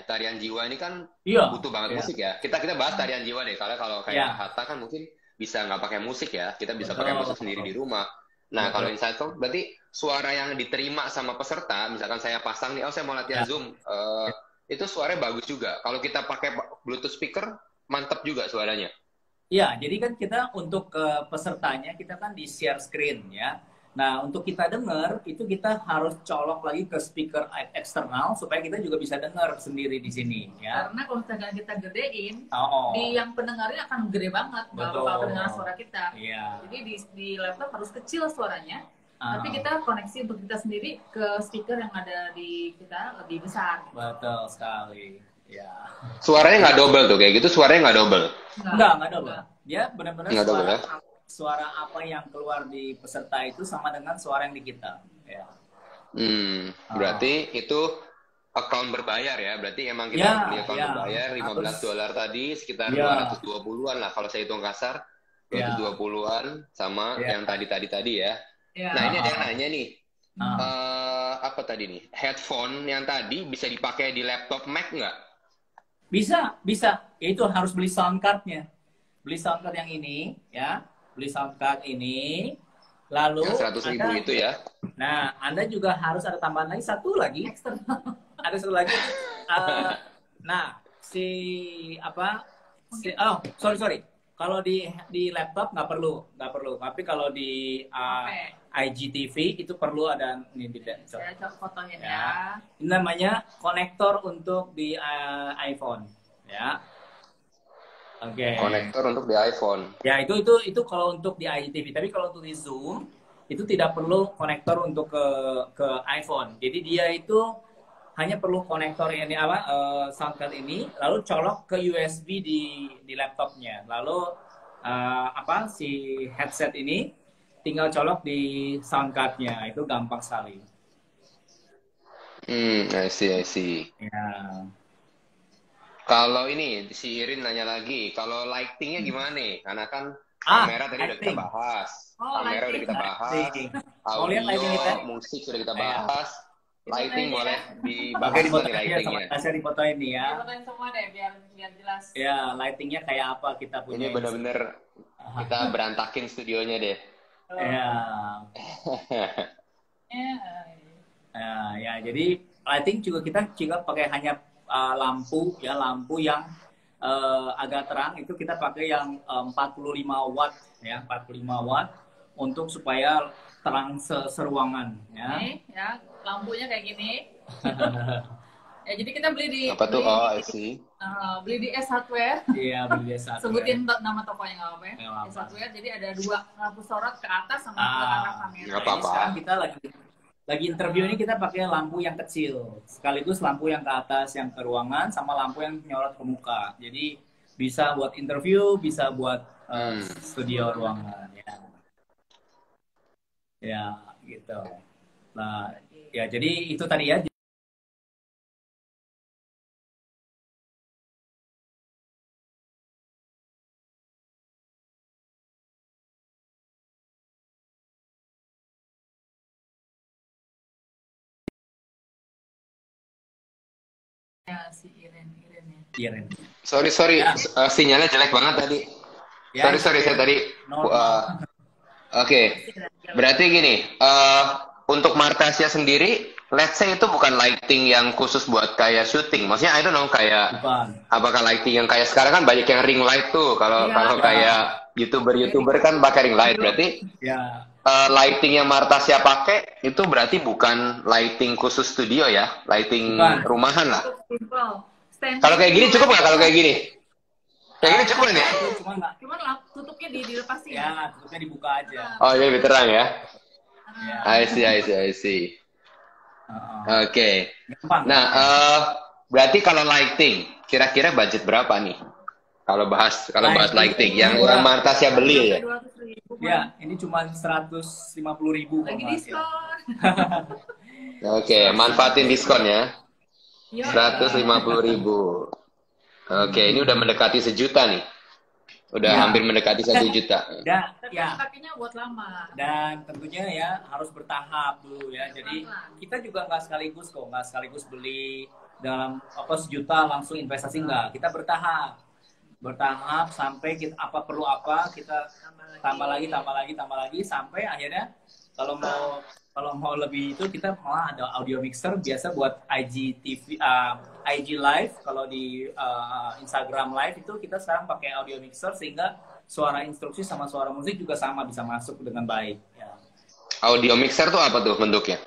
tarian jiwa ini kan butuh banget musik ya. Kita bahas tarian jiwa deh, karena kalau kayak Hatta kan mungkin bisa nggak pakai musik ya, kita bisa pakai musik sendiri di rumah. Nah, kalau Inside Talk berarti suara yang diterima sama peserta, misalkan saya pasang nih, saya mau latihan Zoom, itu suaranya bagus juga. Kalau kita pakai Bluetooth speaker, mantap juga suaranya. Ya, jadi kan kita untuk pesertanya kita kan di share screen ya. Nah, untuk kita dengar itu kita harus colok lagi ke speaker eksternal supaya kita juga bisa dengar sendiri di sini ya. Karena kalau misalnya kita gedein, Oh, di yang pendengarnya akan gede banget betul. bakal kedengaran suara kita. Iya. Jadi di laptop harus kecil suaranya, tapi Oh, kita koneksi untuk kita sendiri ke speaker yang ada di kita lebih besar. betul sekali. Ya. Suaranya nggak double tuh, kayak gitu suaranya nggak double. Enggak double. Dia benar-benar Nggak double, suara ya? suara apa yang keluar di peserta itu sama dengan suara yang di kita. Ya. Berarti itu account berbayar ya. Berarti emang kita Ya, beli account ya. berbayar $15 tadi sekitar Ya. 220-an lah kalau saya hitung kasar. Ya. 220-an sama Ya. yang tadi ya. Ya. Nah, ini ada yang nanya nih. Ah. Apa tadi nih? Headphone yang tadi bisa dipakai di laptop Mac nggak? Bisa. Itu harus beli sound card-nya. Beli sound card yang ini, ya. Beli sound card ini. Lalu Yang 100.000 itu ya. Nah, Anda juga harus ada tambahan lagi satu lagi. Eksternal. Ada satu lagi. Nah, oh, sorry. Kalau di laptop nggak perlu. Tapi kalau di IGTV itu perlu ada ini di laptop. Saya coba fotonya ya. Ya. Ini namanya konektor untuk di iPhone, ya. Oke. Konektor untuk di iPhone. Ya, itu kalau untuk di IGTV. Tapi kalau untuk di Zoom itu tidak perlu konektor untuk ke iPhone. Jadi dia itu hanya perlu konektor ini sound card ini, lalu colok ke USB di laptopnya. Lalu si headset ini tinggal colok di sound card-nya. Itu gampang sekali. I see. Ya. Kalau ini si Irin nanya lagi, kalau lighting-nya gimana nih? Karena kan kamera tadi udah kita bahas, kamera udah kita bahas, Mau lihat lighting kita? musik sudah kita bahas, lighting boleh dibahas Oke, nih difotoin lightingnya. sama saya difotoin nih ya. Fotoin semua deh biar jelas. Ya, lightingnya kayak apa kita punya. Ini bener-bener kita berantakin studionya deh. Ya. Ya, jadi lighting juga kita pakai hanya lampu yang agak terang, itu kita pakai yang 45 watt ya, 45 watt untuk supaya terang seruangan ya. Nih, ya, lampunya kayak gini. Ya, jadi kita beli di Apa tuh? Oh, I see. Beli di S Hardware. Iya, beli di S Hardware. Sebutin nama tokonya nggak apa-apa ya. Nggak apa-apa. S Hardware, jadi ada dua lampu sorot ke atas sama ke arah kamera. Nggak apa-apa. Sekarang kita lagi interview ini kita pakai lampu yang kecil, sekaligus lampu yang ke atas yang ke ruangan sama lampu yang nyorot ke muka. Jadi bisa buat interview, bisa buat studio ruangan ya. Ya, gitu. Nah, ya jadi itu tadi ya. Ya, si Iren ya. Iren. Sorry, Ya. sinyalnya jelek banget tadi. Ya, Sorry, saya tadi. normal. Oke. Berarti gini, untuk Martasia sendiri, let's say itu bukan lighting yang khusus buat kayak syuting. Maksudnya, I don't know, kayak Bukan. apakah lighting yang kayak sekarang kan banyak yang ring light tuh. Kalau Iya. kayak YouTuber kan pakai ring light. Berarti Ya. lighting yang Martasia pakai itu berarti bukan lighting khusus studio ya, lighting Bukan. rumahan lah. Simple. Kalau kayak gini cukup nggak? Kalau kayak gini? Kayak gini cukup nggak? Itu cuma nggak. Cuman tutupnya dilepasin. Ya, tutupnya dibuka aja. Oh, jadi lebih terang ya. Ya. I see. Oke. Gampang. Nah, berarti kalau lighting, kira-kira budget berapa nih? Kalau bahas lighting, yang Martasia beli ya? 200.000. Ya, ini cuma 150.000. Lagi diskon. Oke, manfaatin diskon ya. Iya. 150.000. Oke, ini udah mendekati 1 juta nih. Udah Ya. hampir mendekati 1 juta. Dan Tapi ya, pakainya buat lama. dan tentunya ya harus bertahap dulu ya. Jadi kita juga nggak sekaligus beli dalam 1 juta langsung investasi enggak. Kita bertahap sampai perlu apa kita tambah lagi sampai akhirnya kalau mau lebih itu kita malah ada audio mixer biasa buat IGTV, IG live. Kalau di Instagram live itu kita sekarang pakai audio mixer sehingga suara instruksi sama suara musik juga sama bisa masuk dengan baik. Ya. Audio mixer tuh apa tuh bentuknya?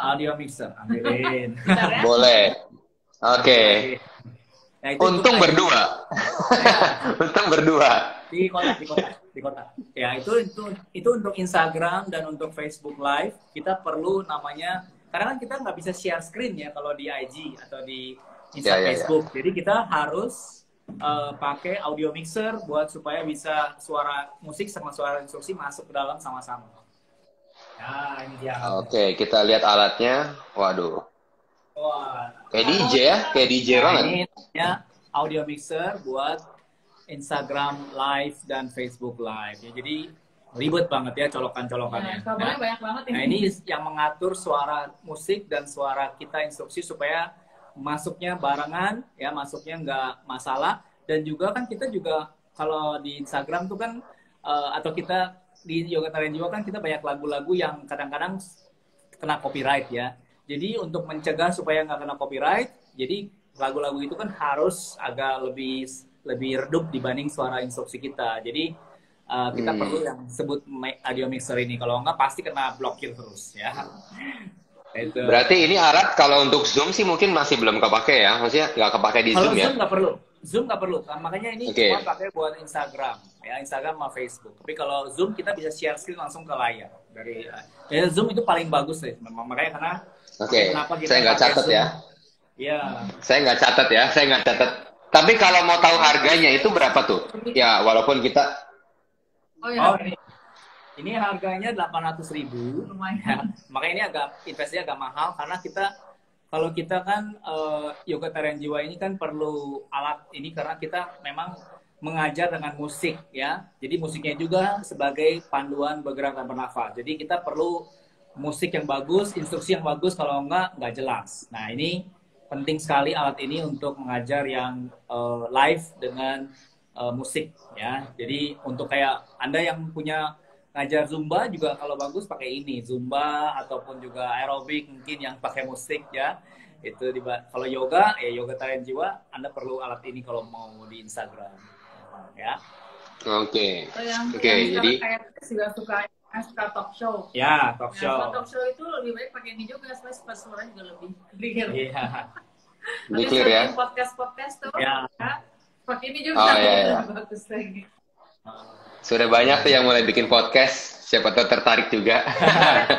Audio mixer, ambilin. Boleh. Oke. Nah, Untung berdua. Untung berdua. Di kota. Ya, itu untuk Instagram dan untuk Facebook Live kita perlu namanya, karena kan kita nggak bisa share screen ya kalau di IG atau di Facebook. Jadi kita harus pakai audio mixer buat supaya bisa suara musik sama suara instruksi masuk ke dalam sama-sama. Nah, ini dia. Oke, kita lihat alatnya. Waduh. Wah. Kayak DJ ya, kayak DJ banget. Ini ya audio mixer buat Instagram Live dan Facebook Live. Ya, jadi ribet banget ya colokan-colokannya. Kabelnya banyak banget ini. Nah, ini yang mengatur suara musik dan suara kita instruksi supaya masuknya barengan, ya masuknya nggak masalah. Dan juga kan kita juga kalau di Instagram tuh kan atau kita di Yoga Tarian Jiwa kan kita banyak lagu-lagu yang kadang-kadang kena copyright ya. Jadi untuk mencegah supaya nggak kena copyright, jadi lagu-lagu itu kan harus agak lebih redup dibanding suara instruksi kita. Jadi kita perlu yang sebut audio mixer ini. Kalau nggak pasti kena blokir terus ya. Itu. Berarti ini alat kalau untuk Zoom sih mungkin masih belum kepake ya? Maksudnya nggak kepake di Zoom ya? Zoom nggak perlu. Zoom nggak perlu. Makanya ini cuma pakai buat Instagram. Ya, Instagram sama Facebook. Tapi kalau Zoom kita bisa share screen langsung ke layar. Zoom itu paling bagus sih. Makanya karena saya nggak catat ya. Iya. Saya nggak catat. Tapi kalau mau tahu harganya itu berapa tuh? Ya, walaupun kita... Ini harganya 800.000. Lumayan. Makanya ini investasinya agak mahal karena kalau kita kan Yoga Tarian Jiwa ini kan perlu alat ini karena kita memang mengajar dengan musik ya. Jadi musiknya juga sebagai panduan bergerak dan bernafas. Jadi kita perlu musik yang bagus, instruksi yang bagus, kalau nggak jelas. Nah, ini penting sekali alat ini untuk mengajar yang live dengan musik ya. Jadi untuk kayak Anda yang punya ngajar Zumba juga kalau bagus pakai ini, Zumba ataupun juga aerobik mungkin yang pakai musik ya. Itu kalau yoga Yoga Tarian Jiwa Anda perlu alat ini kalau mau di Instagram ya. Oke. Jadi kayak juga suka talk show. Ya, talk show. Talk show itu lebih baik pakai ini juga supaya suaranya juga lebih clear. Iya. Lebih clear ya. Podcast tuh. Ya. Pakai ini juga bagus lagi. Sudah banyak tuh yang mulai bikin podcast, siapa tahu tertarik juga.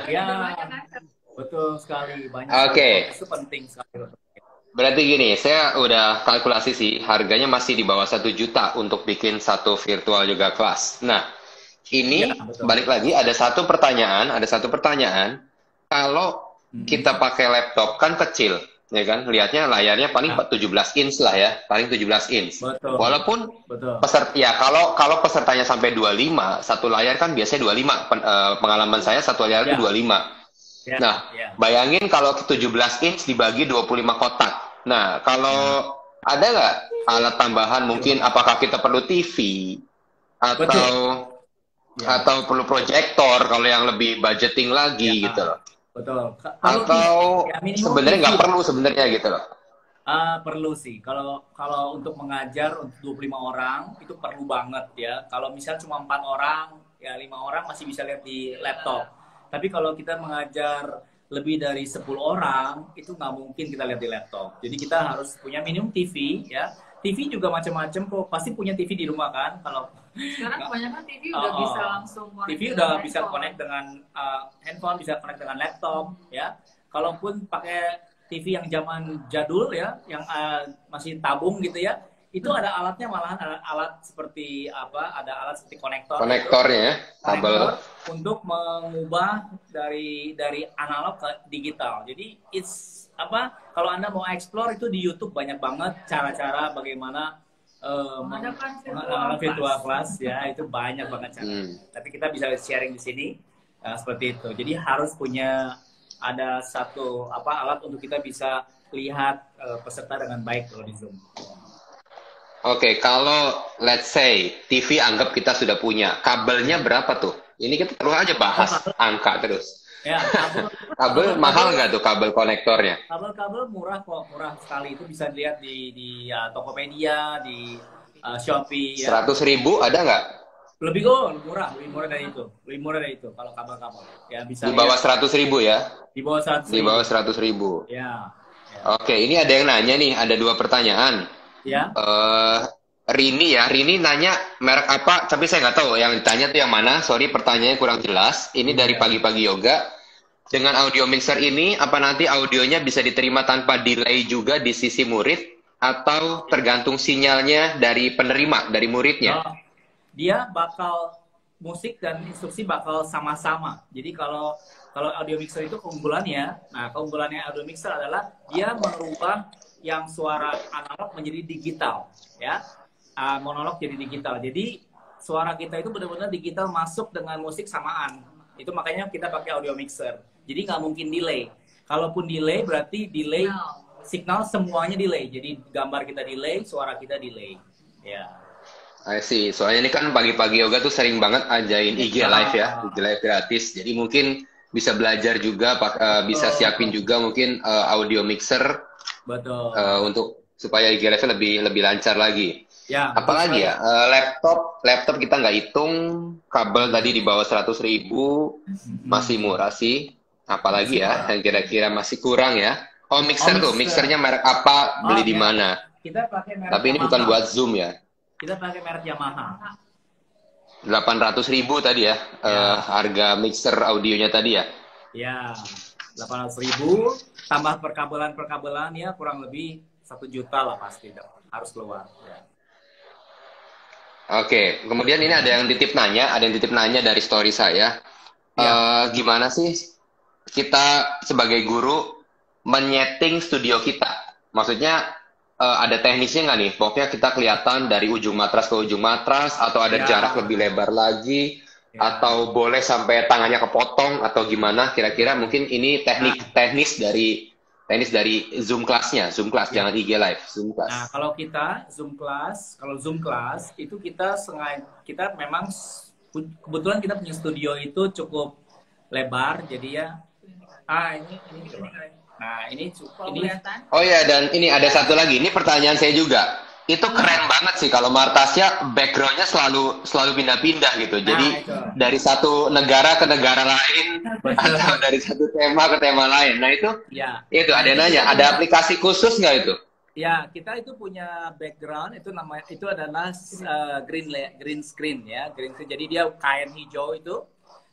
Ya, betul sekali. Banyak. Oke. Itu penting sekali. Berarti gini, saya udah kalkulasi sih, harganya masih di bawah 1 juta untuk bikin satu virtual yoga class. Nah, ini balik lagi ada satu pertanyaan. Kalau kita pakai laptop kan kecil, ya kan? Lihatnya layarnya paling 17 inch lah ya, paling 17 inch. Betul. Walaupun kalau pesertanya sampai 25, satu layar kan biasanya 25. Pengalaman saya satu layar itu 25. Nah, bayangin kalau 17 inch dibagi 25 kotak. Nah, kalau ada nggak alat tambahan mungkin apakah kita perlu TV atau perlu proyektor kalau yang lebih budgeting lagi gitu loh. Betul. Atau sebenarnya nggak perlu sebenarnya gitu loh. Perlu sih. Kalau untuk mengajar untuk 25 orang itu perlu banget ya. Kalau misalnya cuma 4 orang, ya 5 orang masih bisa lihat di laptop. Tapi kalau kita mengajar lebih dari 10 orang, itu nggak mungkin kita lihat di laptop. Jadi kita harus punya minimum TV ya. TV juga macam-macam kok. Pasti punya TV di rumah kan? Kalau sekarang kebanyakan TV udah bisa langsung connect. TV udah bisa connect dengan handphone, bisa connect dengan laptop ya. Kalaupun pakai TV yang zaman jadul ya, yang masih tabung gitu ya, itu ada alatnya, malahan alat seperti ada alat seperti konektornya ya, kabel untuk mengubah dari analog ke digital. Jadi kalau Anda mau explore itu di YouTube banyak banget cara-cara bagaimana virtual class ya, itu banyak banget cara. Tapi kita bisa sharing di sini seperti itu. Jadi harus punya ada satu alat untuk kita bisa lihat peserta dengan baik kalau di Zoom. Oke, kalau let's say TV anggap kita sudah punya, kabelnya berapa tuh? Ini kita terus aja bahas angka terus. Ya, kabel mahal nggak tuh kabel konektornya? Kabel murah kok, murah sekali. Itu bisa dilihat di Tokopedia, di Shopee. 100.000 ada nggak? lebih murah dari itu, lebih murah dari itu kalau kabel-kabel. Ya bisa Di bawah lihat 100.000 ya? di bawah 100 Di bawah 100.000. Ya, ya, Oke, ini ada yang nanya nih, ada 2 pertanyaan. ya. eh Rini nanya merek apa, tapi saya nggak tahu yang ditanya tuh yang mana. Sorry, pertanyaannya kurang jelas. Ini dari Iya. pagi-pagi yoga. Dengan audio mixer ini, apa nanti audionya bisa diterima tanpa delay juga di sisi murid, atau tergantung sinyalnya dari penerima, dari muridnya? Oh, dia bakal musik dan instruksi bakal sama-sama. Jadi kalau kalau audio mixer itu keunggulannya, nah keunggulannya audio mixer adalah dia merubah yang suara analog menjadi digital, ya. Monolog jadi digital. Jadi suara kita itu benar-benar digital masuk dengan musik samaan. Itu makanya kita pakai audio mixer. Jadi nggak mungkin delay. Kalaupun delay berarti delay signal semuanya delay. Jadi gambar kita delay, suara kita delay. Ya. I see. Soalnya ini kan pagi-pagi yoga tuh sering banget ajain IG Live ya, IG Live gratis. Jadi mungkin bisa belajar juga, bisa siapin juga mungkin audio mixer Betul. untuk supaya IG Live lebih lancar lagi. Ya. Apalagi ya, laptop kita nggak hitung, kabel tadi di bawah 100.000, masih murah sih. Apalagi ya, yang kira-kira masih kurang ya. Oh, mixer tuh, mixernya merek apa, beli di mana? Kita pakai merek Tapi ini Yamaha. bukan buat Zoom ya. Kita pakai merek Yamaha. 800.000 tadi ya, harga mixer audionya tadi ya. Ya, 800.000 tambah perkabelan ya kurang lebih 1 juta lah pasti harus keluar. Ya. Oke, kemudian ini ada yang titip nanya dari story saya. Gimana sih kita sebagai guru menyeting studio kita? Maksudnya ada teknisnya nggak nih? Pokoknya kita kelihatan dari ujung matras ke ujung matras, atau ada jarak lebih lebar lagi, atau boleh sampai tangannya kepotong, atau gimana? Kira-kira mungkin ini teknis dari Zoom kelasnya, Zoom kelas, jangan IG Live, Zoom kelas. Nah, kalau kita Zoom kelas itu kita memang kebetulan kita punya studio itu cukup lebar, jadi ya ini nah ini oh ya, dan ini ada satu lagi, ini pertanyaan saya juga. Itu keren banget sih kalau Martasya backgroundnya selalu pindah-pindah gitu. Jadi dari satu negara ke negara lain, atau dari satu tema ke tema lain. Nah itu ada yang nanya, ada aplikasi khusus nggak itu? Ya, kita itu punya background itu adalah green screen ya, green screen. Jadi dia kain hijau itu.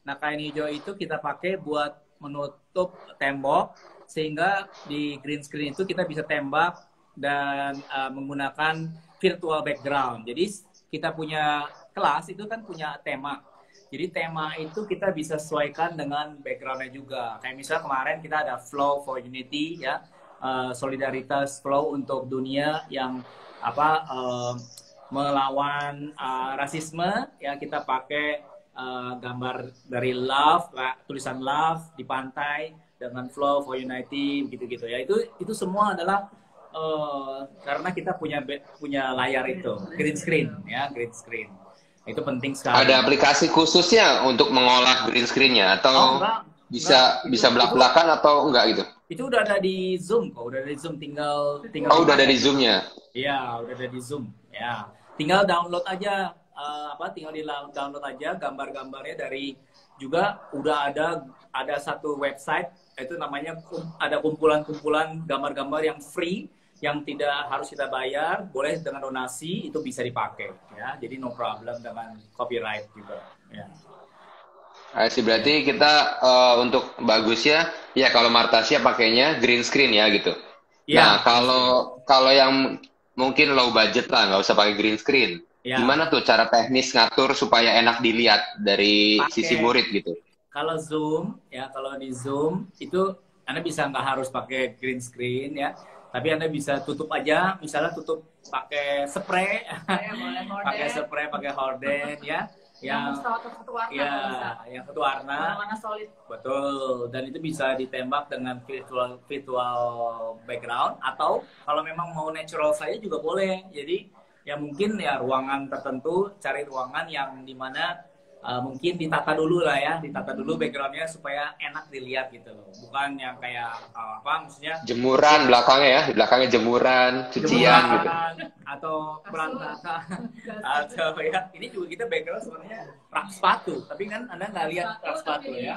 Nah, kain hijau itu kita pakai buat menutup tembok sehingga di green screen itu kita bisa tembak dan menggunakan virtual background. Jadi kita punya kelas itu kan punya tema. Jadi tema itu kita bisa sesuaikan dengan backgroundnya juga. Kayak misalnya kemarin kita ada Flow for Unity ya, solidaritas flow untuk dunia yang melawan rasisme ya, kita pakai gambar dari love, tulisan love di pantai dengan Flow for Unity gitu-gitu ya. Itu semua adalah karena kita punya layar itu green screen ya, green screen itu penting sekali. Ada aplikasi khususnya untuk mengolah green screen-nya atau bisa belak-belakan atau enggak gitu? Itu udah ada di Zoom kok, udah ada di Zoom, tinggal udah ada di Zoom-nya. Iya, udah ada di Zoom ya, tinggal download aja download aja gambar-gambarnya dari, juga udah ada satu website itu namanya ada kumpulan-kumpulan gambar-gambar yang free yang tidak harus kita bayar, boleh dengan donasi, itu bisa dipakai ya. Jadi no problem dengan copyright juga ya. Berarti kita untuk bagusnya ya kalau Martasya pakainya green screen ya gitu. Ya. Nah, kalau yang mungkin low budget lah, nggak usah pakai green screen. Ya. Gimana tuh cara teknis ngatur supaya enak dilihat dari sisi murid gitu? Kalau di Zoom itu Anda bisa nggak harus pakai green screen ya. Tapi Anda bisa tutup aja, misalnya tutup pakai spray, pakai horden ya, yang satu warna, warna solid. Betul, dan itu bisa ditembak dengan virtual background, atau kalau memang mau natural saja juga boleh. Jadi ya mungkin ya ruangan tertentu, cari ruangan yang dimana mungkin ditata dulu lah ya, ditata dulu backgroundnya supaya enak dilihat gitu loh, bukan yang kayak apa maksudnya Jemuran belakangnya ya, di belakangnya jemuran, cucian gitu. atau berantakan atau ya ini juga kita background sebenarnya rak sepatu, tapi kan Anda nggak lihat rak sepatu ya,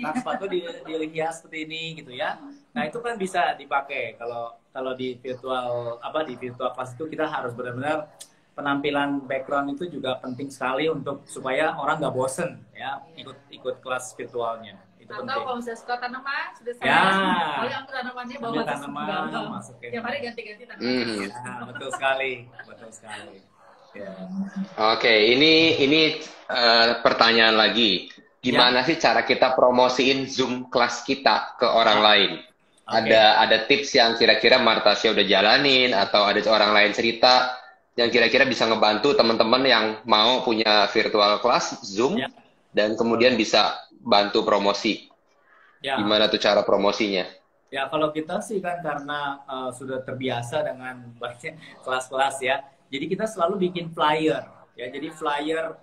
rak sepatu dihias seperti ini gitu ya. Nah itu kan bisa dipakai kalau di virtual di virtual class itu kita harus benar-benar penampilan background itu juga penting sekali untuk supaya orang nggak bosen ya ikut kelas virtualnya. Itu atau penting. kalau misalnya suka tanaman sudah saya Ya. ambil tanamannya bawa Ambil ke tanaman, masukin. tiap hari ganti-ganti tanaman. Ya, betul sekali, betul sekali. Ya. Oke, ini pertanyaan lagi. Gimana sih cara kita promosiin Zoom kelas kita ke orang lain? Oke. Ada tips yang kira-kira Martasya udah jalanin atau ada orang lain cerita yang kira-kira bisa ngebantu teman-teman yang mau punya virtual class Zoom Ya. dan kemudian bisa bantu promosi. Ya. Gimana tuh cara promosinya? Ya kalau kita sih kan karena sudah terbiasa dengan banyak kelas-kelas ya, jadi kita selalu bikin flyer ya. Jadi flyer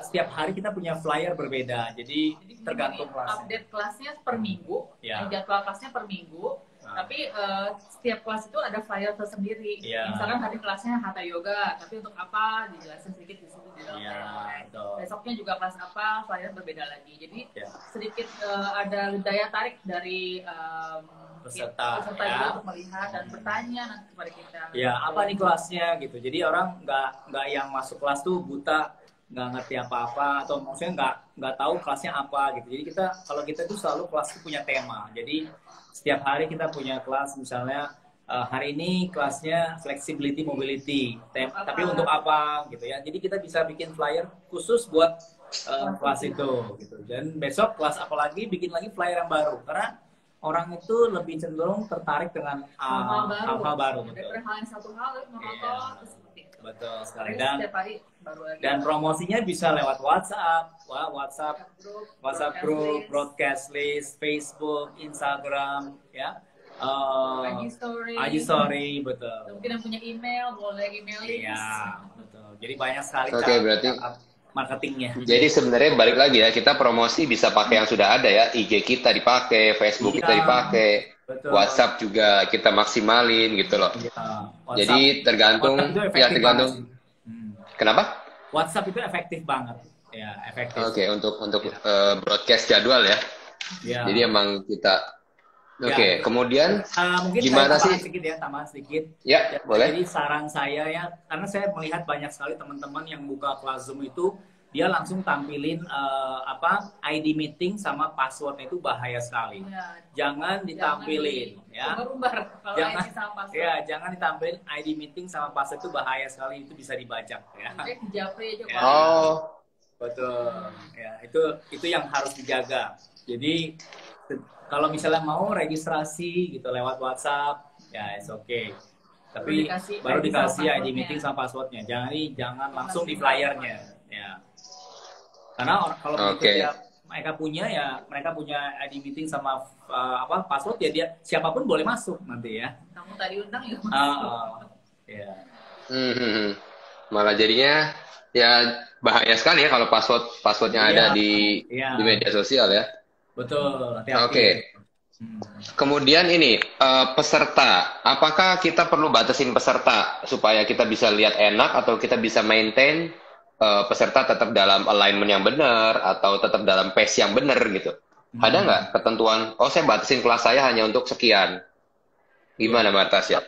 setiap hari kita punya flyer berbeda. Jadi tergantung kelasnya. Update kelasnya per minggu, Ya. jadwal kelasnya per minggu. Tapi setiap kelas itu ada flyer tersendiri. Ya. Misalkan hari kelasnya Hatha Yoga, tapi untuk apa dijelasin sedikit di situ di dalam Ya, flyer. betul. Besoknya juga kelas apa, flyer berbeda lagi. Jadi Ya. sedikit ada daya tarik dari Peserta, peserta ya. juga untuk melihat dan bertanya nanti kepada kita. Ya apa nih kelasnya gitu. Jadi orang nggak yang masuk kelas tuh buta, nggak ngerti apa-apa atau maksudnya nggak tahu kelasnya apa gitu. Jadi kalau kita tuh selalu kelas itu punya tema. Jadi setiap hari kita punya kelas, misalnya hari ini kelasnya flexibility mobility, tapi untuk apa gitu ya. Jadi kita bisa bikin flyer khusus buat kelas itu gitu. Dan besok kelas apa lagi bikin lagi flyer yang baru karena orang itu lebih cenderung tertarik dengan hal-hal baru. Daripada hal yang satu hal monoton terus seperti itu. Betul sekali. Terus setiap hari baru lagi. Dan promosinya bisa lewat WhatsApp group, broadcast list, Facebook, Instagram, ya. IG story, betul. Mungkin yang punya email, boleh email list. Iya, betul. Jadi banyak sekali Oke, cara berarti marketingnya. jadi sebenarnya balik lagi ya, kita promosi bisa pakai yang sudah ada ya, IG kita dipakai, Facebook kita Iya, dipakai, betul. WhatsApp juga kita maksimalin gitu loh. Iya, Jadi tergantung WhatsApp itu ya efektif tergantung. banget sih. Kenapa? WhatsApp itu efektif banget. Ya, efektif. Oke, untuk broadcast jadwal ya. Ya. Jadi emang kita Ya. kemudian Mungkin gimana saya sih? tambahan sedikit. Ya, boleh. Jadi saran saya ya, karena saya melihat banyak sekali teman-teman yang buka kelas Zoom itu dia langsung tampilin ID meeting sama passwordnya, itu bahaya sekali. Ya. Jangan ditampilin ya. Kalau Jangan, ID sama password. ya jangan ditampilin ID meeting sama password, itu bahaya sekali, itu bisa dibajak ya. Di Japri aja Ya. Pak. Oh, Betul. Ya, itu yang harus dijaga. Jadi kalau misalnya mau registrasi gitu lewat WhatsApp, ya it's okay. Tapi baru dikasih ID meeting sama passwordnya. Jangan langsung di flyernya. Ya. Karena kalau begitu mereka punya ID meeting sama password ya, dia siapapun boleh masuk nanti ya. Kamu tadi undang ya masuk. Ya. Malah jadinya ya bahaya sekali ya kalau passwordnya ada di media sosial ya. Betul. Oke. Kemudian ini peserta, apakah kita perlu batasin peserta supaya kita bisa lihat enak atau kita bisa maintain peserta tetap dalam alignment yang benar atau tetap dalam pace yang benar gitu? Ada nggak ketentuan? Oh, saya batasin kelas saya hanya untuk sekian. Gimana Martasya?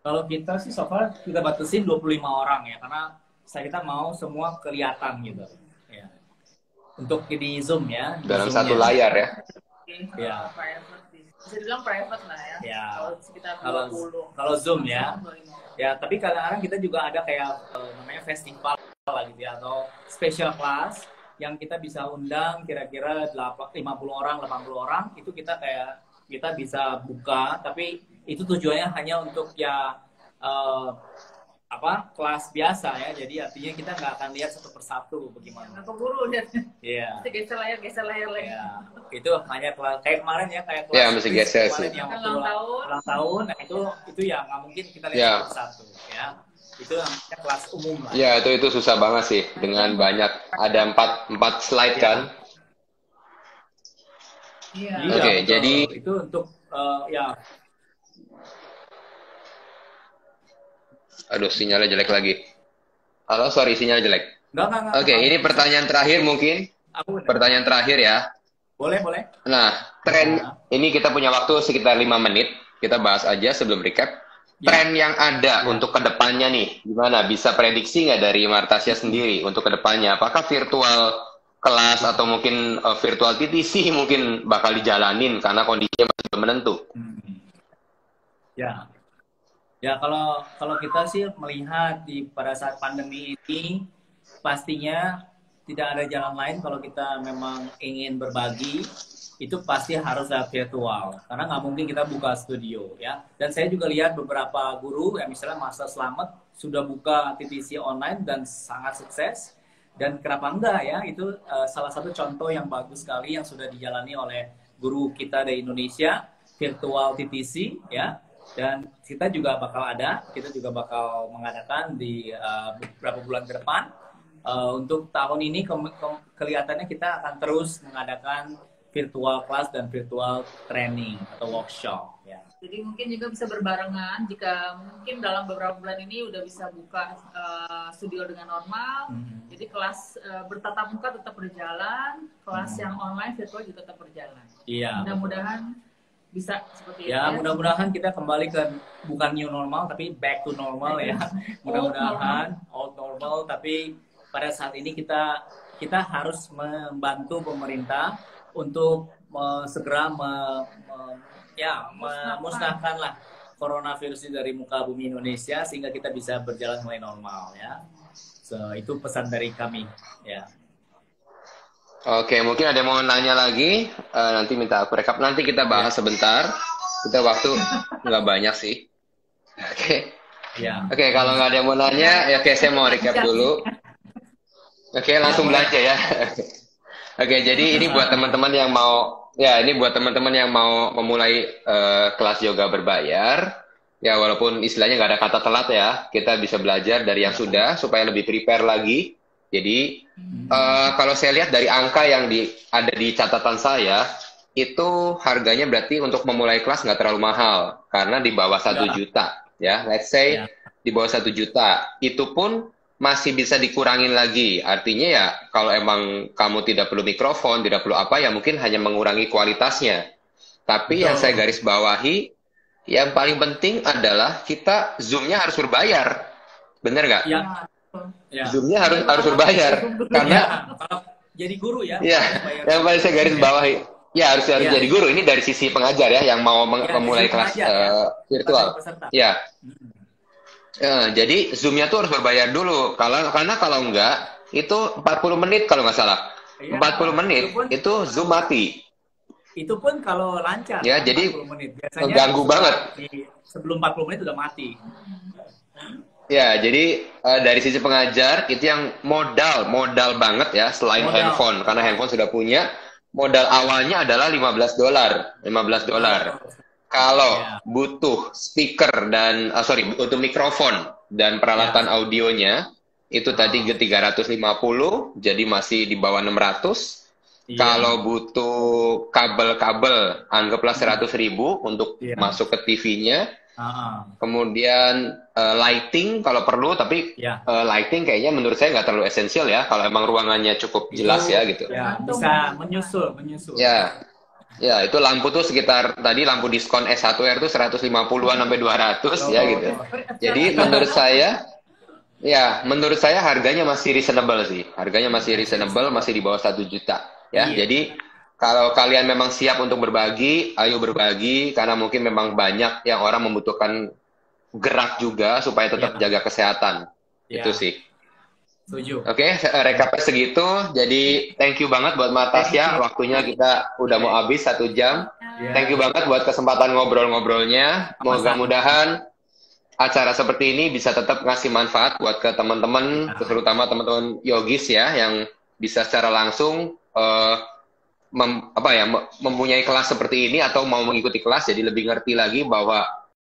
Kalau kita sih so far kita batasin 25 orang ya, karena kita mau semua kelihatan gitu. Ya. Untuk di Zoom ya. Dalam satu layar ya. Ya. Bisa dibilang private lah ya. Ya. Kalau sekitar 20. Kalau Zoom ya. Ya, tapi kadang-kadang kita juga ada kayak namanya festival lah gitu ya, atau special class yang kita bisa undang kira-kira 50 orang, 80 orang, itu kita bisa buka, tapi itu tujuannya hanya untuk ya kelas biasa ya, jadi artinya kita nggak akan lihat satu persatu bagaimana. Nggak keburu lihatnya. Iya. Geser layar lagi. Ya. Itu hanya kelas kayak kemarin ya, kayak kelas. Ya, mesti geser sih. Yang ulang tahun. Nah, itu ya nggak mungkin kita lihat satu persatu ya. Itu namanya kelas umum lah. Ya, itu susah banget sih dengan banyak ada empat slide Iya. kan. Iya. Iya, Oke, betul. jadi Itu untuk ya. aduh sinyalnya jelek lagi. Halo, sorry sinyal jelek. Enggak. Oke, ini Bisa. pertanyaan terakhir mungkin. Aku Pertanyaan terakhir ya. boleh. Nah, tren Ya. ini kita punya waktu sekitar 5 menit. Kita bahas aja sebelum recap. Ya. Tren yang ada Ya. untuk kedepannya nih, gimana? Bisa prediksi nggak dari Martasya sendiri untuk kedepannya? Apakah virtual kelas atau mungkin virtual TTC mungkin bakal dijalanin karena kondisinya masih belum menentu? Ya. Ya, kalau kita sih melihat pada saat pandemi ini pastinya tidak ada jalan lain kalau kita memang ingin berbagi, itu pasti harus virtual karena nggak mungkin kita buka studio ya. Dan saya juga lihat beberapa guru yang misalnya Master Slamet sudah buka TTC online dan sangat sukses. Dan kenapa enggak ya, itu salah satu contoh yang bagus sekali yang sudah dijalani oleh guru kita dari Indonesia, virtual TTC ya. Dan kita juga bakal mengadakan di beberapa bulan ke depan. Untuk tahun ini kelihatannya kita akan terus mengadakan virtual class dan virtual training atau workshop ya. Jadi mungkin juga bisa berbarengan jika mungkin dalam beberapa bulan ini udah bisa buka studio dengan normal. Jadi kelas bertatap muka tetap berjalan, kelas yang online virtual juga tetap berjalan. Iya. Mudah-mudahan bisa seperti itu. Ya, mudah-mudahan kita kembali ke bukan new normal tapi back to normal ya. Mudah-mudahan old normal, tapi pada saat ini kita harus membantu pemerintah untuk segera memusnahkanlah coronavirus ini dari muka bumi Indonesia sehingga kita bisa berjalan mulai normal ya. So, itu pesan dari kami ya. Oke, mungkin ada yang mau nanya lagi, nanti minta aku rekap. Nanti kita bahas sebentar. Kita waktu nggak banyak sih. Oke. Ya. Oke, kalau nggak ada yang mau nanya, ya oke, saya mau recap dulu. Oke, langsung belanja ya. Oke, jadi ini buat teman-teman yang mau, memulai kelas yoga berbayar. Ya, walaupun istilahnya nggak ada kata telat ya, kita bisa belajar dari yang sudah supaya lebih prepare lagi. Jadi kalau saya lihat dari angka yang ada di catatan saya, itu harganya berarti untuk memulai kelas nggak terlalu mahal karena di bawah 1 juta ya. Let's say di bawah 1 juta, itu pun masih bisa dikurangin lagi. Artinya ya kalau emang kamu tidak perlu mikrofon, tidak perlu apa, ya mungkin hanya mengurangi kualitasnya. Tapi yang saya garis bawahi, yang paling penting adalah kita Zoom-nya harus berbayar. Bener nggak? Ya. Zoom-nya harus berbayar karena jadi guru ya. Ya, yang paling saya garis bawahi. Ya harus jadi guru. Ini dari sisi pengajar ya yang mau memulai kelas virtual. Ya. Jadi Zoom-nya tuh harus berbayar dulu. Karena kalau enggak itu 40 menit kalau nggak salah. 40 menit itu Zoom mati. Itu pun kalau lancar. Ya, jadi 40 menit. Biasanya mengganggu banget. Sebelum 40 menit udah mati. Ya, jadi dari sisi pengajar itu yang modal banget ya selain handphone, karena handphone sudah punya. Modal awalnya adalah $15. Kalau butuh speaker dan untuk mikrofon dan peralatan audionya itu tadi 350, jadi masih di bawah 600. Kalau butuh kabel-kabel anggaplah 100.000 untuk masuk ke TV-nya. Kemudian lighting kalau perlu, tapi lighting kayaknya menurut saya nggak terlalu esensial ya kalau emang ruangannya cukup jelas ya gitu. Ya, bisa menyusul. Ya, itu lampu tuh sekitar tadi lampu diskon S1R tuh 150-an sampai 200 ya gitu. Jadi menurut saya harganya masih reasonable sih. Harganya masih reasonable, masih di bawah 1 juta ya. Jadi kalau kalian memang siap untuk berbagi, ayo berbagi karena mungkin memang banyak yang orang membutuhkan gerak juga supaya tetap jaga kesehatan. Itu sih. Setuju. Oke, recapnya segitu. Jadi thank you banget buat Martasya. Waktunya kita udah mau habis 1 jam. Thank you banget buat kesempatan ngobrol-ngobrolnya. Mudah-mudahan acara seperti ini bisa tetap ngasih manfaat buat ke teman-teman, terutama teman-teman yogis ya yang bisa secara langsung mempunyai kelas seperti ini atau mau mengikuti kelas, jadi lebih ngerti lagi bahwa